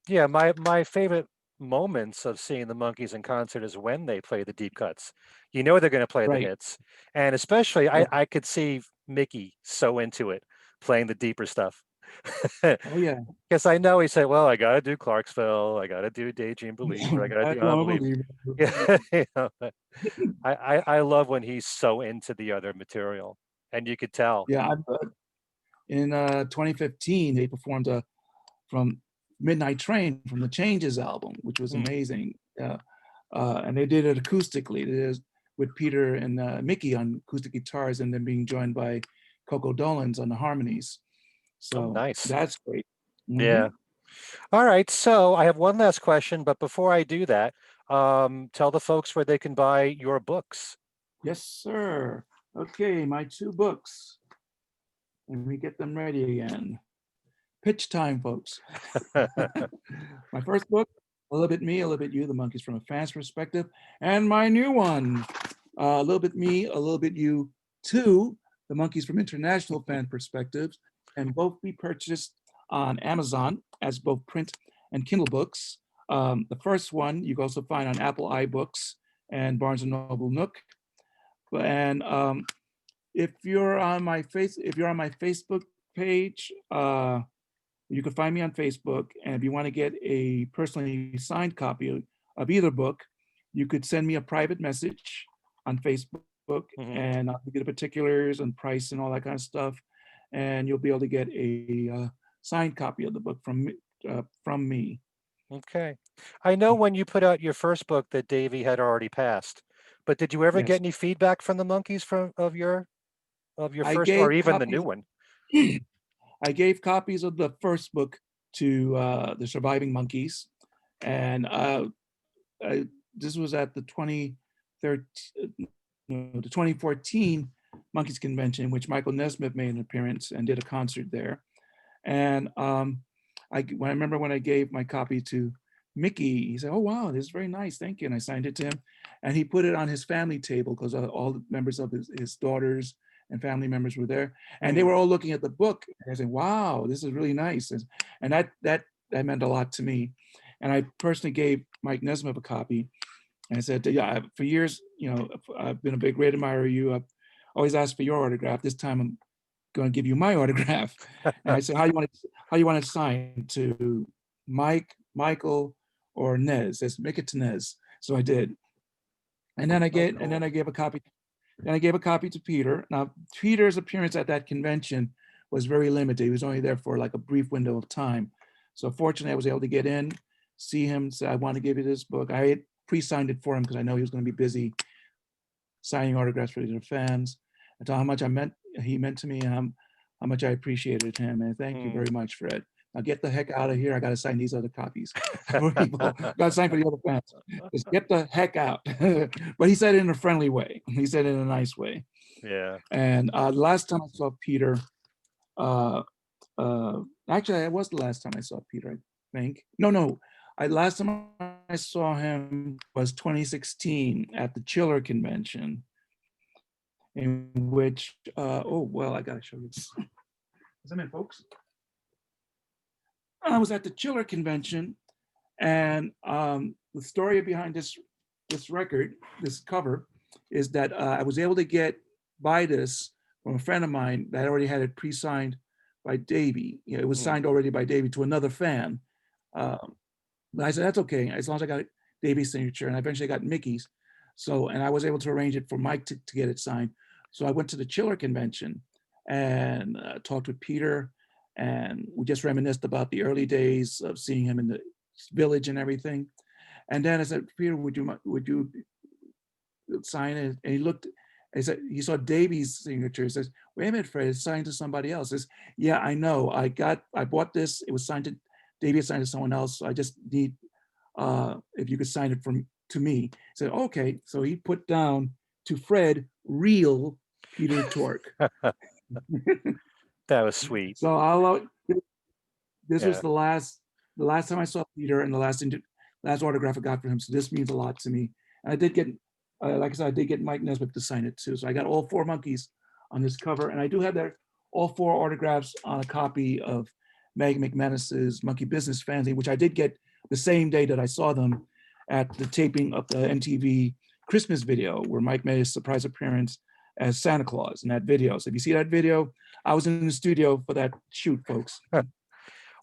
Yeah, my favorite moments of seeing the Monkees in concert is when they play the deep cuts. You know they're going to play the Right. hits, and especially Right. I could see Mickey so into it, playing the deeper stuff. Oh yeah. Because I know he said, "Well, I got to do Clarksville, I got to do Daydream Believer, I got to I do don't Unbeliever." believe Yeah, it. but I love when he's so into the other material, and you could tell. Yeah, in 2015, they performed from Midnight Train from the Changes album, which was Hmm. amazing. And they did it acoustically. It is with Peter and Mickey on acoustic guitars, and then being joined by Coco Dolans on the harmonies. Oh, So nice. that's great. Yeah. Mhm. All right. So I have one last question, but before I do that, tell the folks where they can buy your books. Yes, sir. Okay, my two books. Let me get them ready again. Pitch time, folks. My first book, A Little Bit Me, A Little Bit You, The Monkees from a Fan's Perspective. And my new one, A Little Bit Me, A Little Bit You 2, The Monkees from International Fan Perspectives, and both be purchased on Amazon as both print and Kindle books. The first one you can also find on Apple iBooks and Barnes and Noble Nook. And if you're on my Facebook page, you can find me on Facebook. And if you want to get a personally signed copy of either book, you could send me a private message on Facebook, Hmm. and I'll give you the particulars and price and all that kind of stuff. And you'll be able to get a signed copy of the book from me. Okay. I know when you put out your first book that Davey had already passed, but did you ever get Yes, any feedback from the Monkees from of your I first or gave even the new copies. one? I gave copies of the first book to the surviving Monkees, and this was at the 2013, no, the 2014 Monkees convention, in which Michael Nesmith made an appearance and did a concert there. And when I gave my copy to Mickey. He said, "Oh wow, this is very nice, thank you." And I signed it to him, and he put it on his family table because all the members of his daughters and family members were there, and they Mm. were all looking at the book. And I said, "Wow, this is really nice," and that meant a lot to me. And I personally gave Mike Nesmith a copy, and I said, "Yeah, for years, I've been a big great admirer of you. I've always asked for your autograph. This time, I'm going to give you my autograph." And I said, how you want it signed, to Mike, Michael, or Nez? Let's make it to Nez. So I did. And then Oh, cool. I gave a copy. Then I gave a copy to Peter. Now, Peter's appearance at that convention was very limited. He was only there for like a brief window of time. So fortunately, I was able to get in, see him, say, "I want to give you this book." I had pre-signed it for him because I know he was going to be busy signing autographs for the fans. I told him how much he meant to me, and how much I appreciated him. And thank you Mm. very much, Fred. Now get the heck out of here. I got to sign these other copies for people. Got to sign for the other fans. Just get the heck out. But he said it in a friendly way. He said it in a nice way. Yeah. And last time I saw Peter, uh, actually, it was the last time I saw Peter, I think. No. Last time I saw him was 2016 at the Chiller convention, in which, oh, well, I got to show you this. Is that in, folks? I was at the Chiller convention, and the story behind this record, this cover, is that I was able to buy this from a friend of mine that already had it pre-signed by Davey. It was Mm. signed already by Davey to another fan. But I said, that's okay, as long as I got Davey's signature, and I eventually got Mickey's. So, and I was able to arrange it for Mike to get it signed. So I went to the Chiller convention and talked with Peter, and we just reminisced about the early days of seeing him in the village and everything. And then I said, "Peter, would you sign it?" And he looked. He saw Davey's signature. He says, "Wait a minute, Fred, it's signed to somebody else." He says, "Yeah, I know. I bought this. It was signed to Davey, signed to someone else. So I just need if you could sign it to me." He said, "Okay." So he put down to Fred, real Peter Twerk. That was sweet. So this was Yeah. the last time I saw Peter, and the last autograph I got from him. So this means a lot to me. And I did get, like I said, I did get Mike Nesmith to sign it too. So I got all 4 Monkees on this cover, and I do have all 4 autographs on a copy of Meg McManus's Monkee Business fanzine, which I did get the same day that I saw them at the taping of the MTV Christmas video, where Mike made his surprise appearance as Santa Claus in that video. So if you see that video, I was in the studio for that shoot, folks.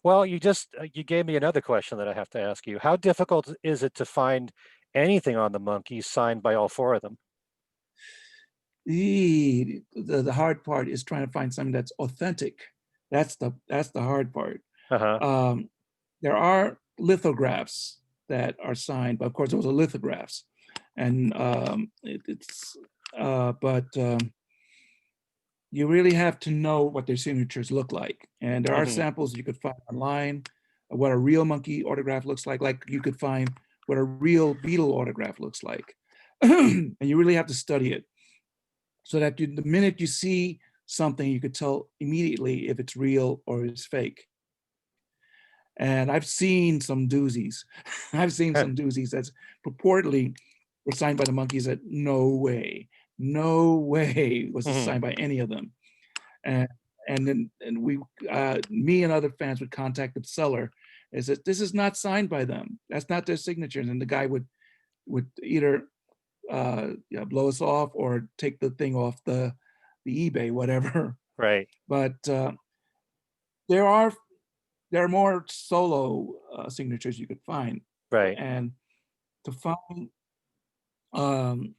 Well, you gave me another question that I have to ask you. How difficult is it to find anything on the Monkees signed by all 4 of them? The hard part is trying to find something that's authentic. That's the hard part. Uh-huh. There are lithographs that are signed, but of course those are lithographs, and you really have to know what their signatures look like. And there are Mhm. samples you could find online of what a real Monkee autograph looks like. Like you could find what a real Beatle autograph looks like, and you really have to study it, so that the minute you see something, you could tell immediately if it's real or it's fake. And I've seen some doozies. I've seen some doozies that's purportedly were signed by the Monkees that no way was it Mhm. signed by any of them. And then me and other fans would contact the seller and said, "This is not signed by them. That's not their signatures." And the guy would either blow us off or take the thing off the eBay, whatever. Right. But there are more solo signatures you could find, Right. and to find um,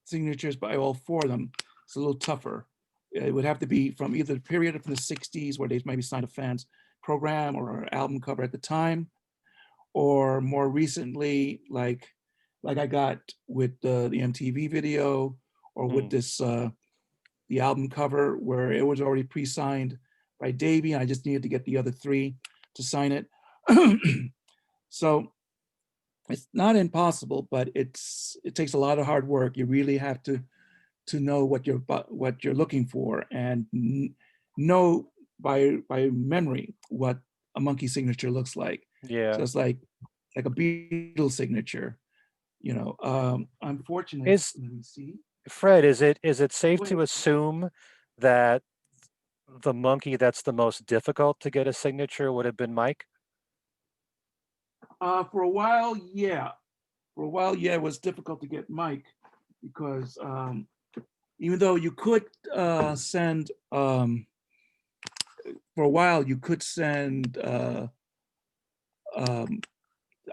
signatures by all 4 of them, it's a little tougher. It would have to be from either the period from the '60s, where they maybe signed a fans program or an album cover at the time, or more recently, like I got with the MTV video, or with Mm. this the album cover, where it was already pre-signed by Davey. I just needed to get the other 3 to sign it. So it's not impossible, but it takes a lot of hard work. You really have to know what you're looking for, and know by memory what a Monkee signature looks like. Yeah. So it's like like a Beatles signature. I'm fortunate. Is Let me see. Fred, is it safe Go to ahead. assume that the monkey that's the most difficult to get a signature would have been Mike? For a while, yeah. For a while, yeah, it was difficult to get Mike because even though you could send, for a while, you could send um,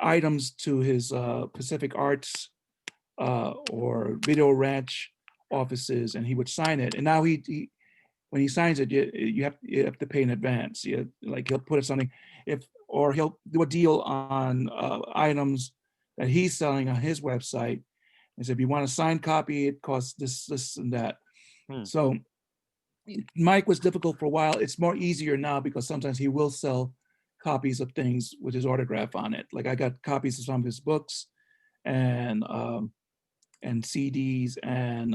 items to his Pacific Arts or Video Ranch offices, and he would sign it. And now he when he signs it, you have to pay in advance. Like he'll put it something or he'll do a deal on items that he's selling on his website. And so if you want a signed copy, it costs this, and that. Hmm. So Mike was difficult for a while. It's more easier now because sometimes he will sell copies of things with his autograph on it. Like I got copies of some of his books and CDs and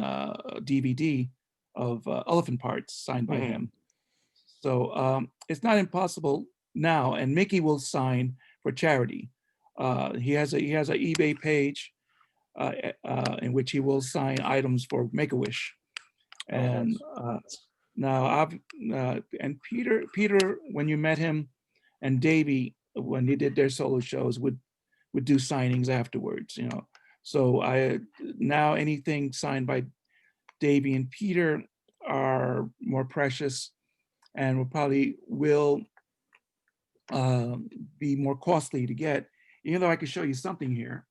DVD of Elephant Parts signed by Mhm. him. So it's not impossible now. And Mickey will sign for charity. He has an eBay page in which he will sign items for Make a Wish. Oh, And nice. now and Peter, when you met him, and Davey, when they did their solo shows, would do signings afterwards. So I now anything signed by Davey and Peter are more precious and will be more costly to get. Even though I could show you something here,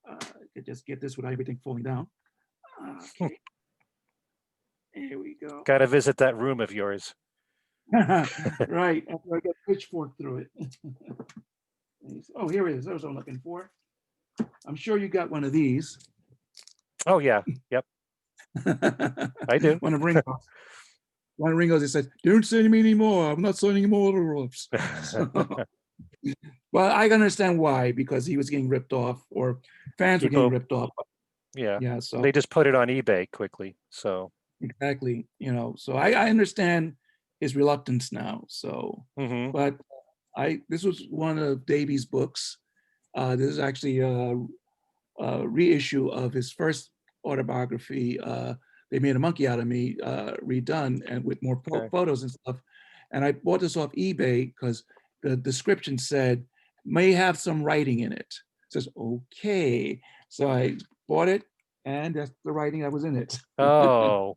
I could just get this without everything falling down. Okay, here we go. Got to visit that room of yours. Right, after I get pitchfork through it. Oh, here it is. That was what I'm looking for. I'm sure you got one of these. Oh yeah. Yep, I do. One of Ringo's. One of Ringo's. It says, "Don't send me anymore. I'm not signing more autographs." So, well, I understand why, because he was getting ripped off, or fans were getting People, ripped off. yeah, Yeah. So they just put it on eBay quickly. So, exactly. So I understand his reluctance now. So, hmm but this was one of Davies' books. This is actually a reissue of his first autobiography. They made a monkey out of me, redone and with more okay. photos and stuff. And I bought this off eBay because the description said may have some writing in it. It says okay, so I bought it, and that's the writing that was in it. Oh,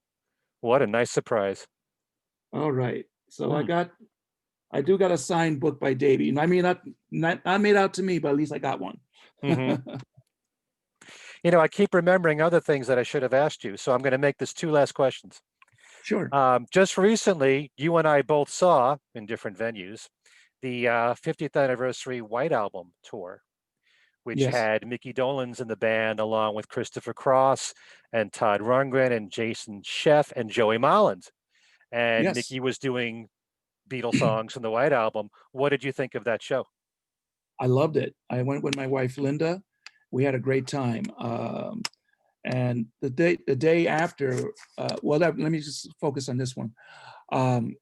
what a nice surprise. All right, so Hmm. I do got a signed book by Davey, and I mean not made out to me, but at least I got one. hmm I keep remembering other things that I should have asked you, so I'm going to make this two last questions. Sure. Just recently, you and I both saw in different venues the 50th anniversary White Album tour, which Yes. had Mickey Dolenz in the band, along with Christopher Cross and Todd Rundgren and Jason Sheff and Joey Molland. And Yes. Mickey was doing Beatles songs from the White Album. What did you think of that show? I loved it. I went with my wife Linda. We had a great time. And the day after, let me just focus on this one. Um,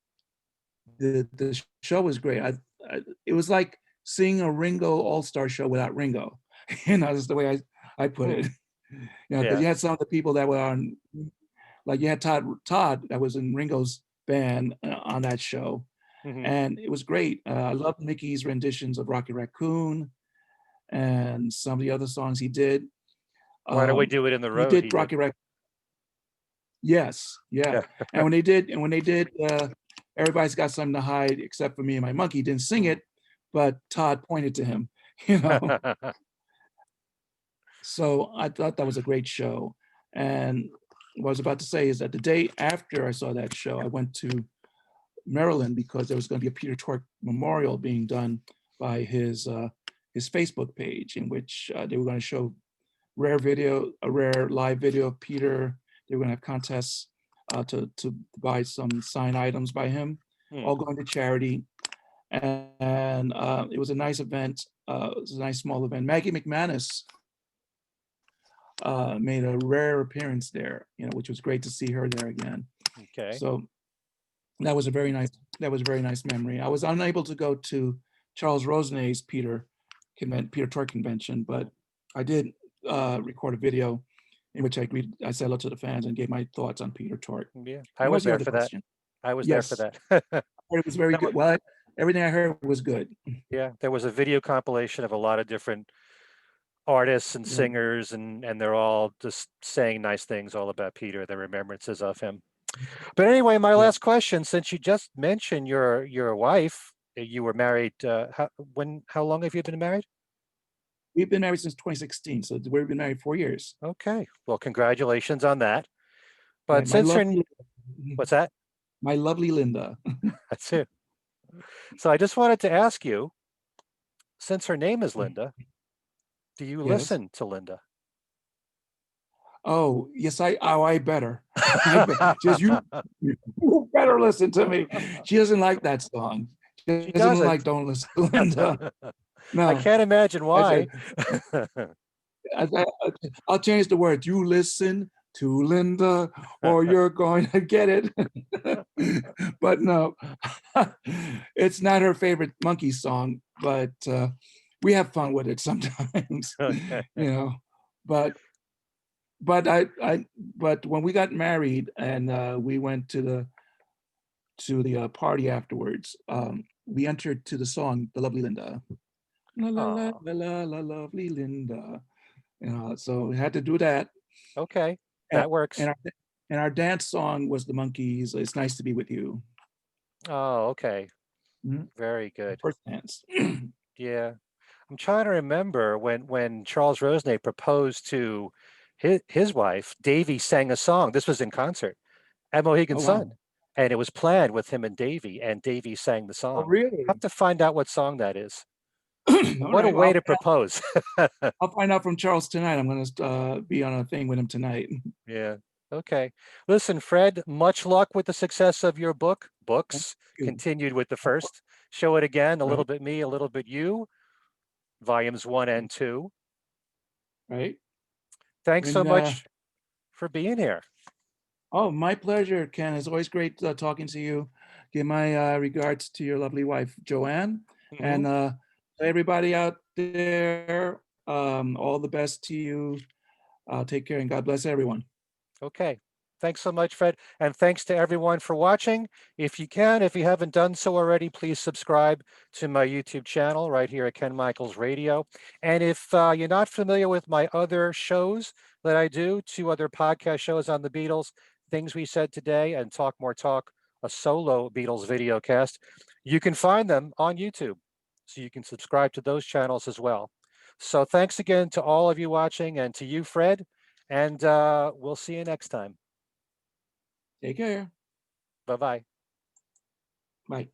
the show was great. It was like seeing a Ringo All Star show without Ringo. That's the way I put Hmm. it. Because Yeah. you had some of the people that were on, like you had Todd that was in Ringo's band on that show, hmm and it was great. I loved Mickey's renditions of Rocky Raccoon and some of the other songs he did. Why do we do it in the He road? He did did. Rocky Raccoon. Yes, yeah. And when they did, Everybody's Got Something to Hide except for Me and My Monkey, didn't sing Hmm. it, but Todd pointed to him. You know, so I thought that was a great show. And what I was about to say is that the day after I saw that show, I went to Maryland because there was going to be a Peter Twerk memorial being done by his Facebook page, in which they were going to show a rare live video of Peter. They were going to have contests to buy some signed items by him, Hmm. all going to charity. And it was a nice event. It was a nice small event. Maggie McManus made a rare appearance there, which was great to see her there again. Okay. So that was a very nice memory. I was unable to go to Charles Rosenay's Peter Peter Twerk convention, but I did record a video in which I said hello to the fans and gave my thoughts on Peter Twerk. Yeah, I And was what's your there other for that. question? I was there for Yes, that. it was very good. Well, everything I heard was good. Yeah, there was a video compilation of a lot of different artists and Right. singers, and they're all just saying nice things all about Peter, the remembrances of him. But anyway, my Yeah. last question, since you just mentioned your wife, you were married, how long have you been married? We've been married since 2016, so we've been married 4 years. Okay, well, congratulations on that. Right, But since her, what's that? my lovely Linda. That's it. So I just wanted to ask you, since her name is Linda, do you Yes. listen to Linda? Oh, yes, I better. Just you better listen to me. She doesn't like that song. She She doesn't like doesn't. Don't Listen to Linda. I No, can't imagine I why. said, I'll change the words. You listen to Linda or you're going to get it. But no, it's not her favorite Monkees song, but we have fun with it sometimes, Okay. but but when we got married and we went to the party afterwards, we entered to the song "The Lovely Linda." La la la Oh, la la la, lovely Linda. So we had to do that. okay. And, That works. and our dance song was the Monkees. It's nice to be with you. Oh, okay. Mhm. Very good. First dance. Yeah. I'm trying to remember when Charles Rosenay proposed to his wife, Davy sang a song. This was in concert at Mohegan Oh Sun, wow. and it was planned with him and Davy sang the Oh song. Have really? to find out what song that is. All What a right. way Well, to propose. I'll find out from Charles tonight. I'm going to be on a thing with him tonight. Yeah. Okay. Listen, Fred, much luck with the success of your Thank books. you. Continued with the first. Show it again, a little Right. bit me, a little bit you, volumes 1 and 2. Right. Thanks so When much for being here. Oh, my pleasure, Ken. It's always great talking to you. Give my regards to your lovely wife, Joanne, Mhm. and everybody out there. All the best to you. Take care and God bless everyone. Okay. Thanks so much, Fred. And thanks to everyone for watching. If you can, if you haven't done so already, please subscribe to my YouTube channel right here at Ken Michaels Radio. And if you're not familiar with my other shows that I do, 2 other podcast shows on the Beatles, Things We Said Today and Talk More Talk, a solo Beatles videocast, you can find them on YouTube. So you can subscribe to those channels as well. So thanks again to all of you watching and to you, Fred. And we'll see you next time. Take care. Bye-bye. Bye.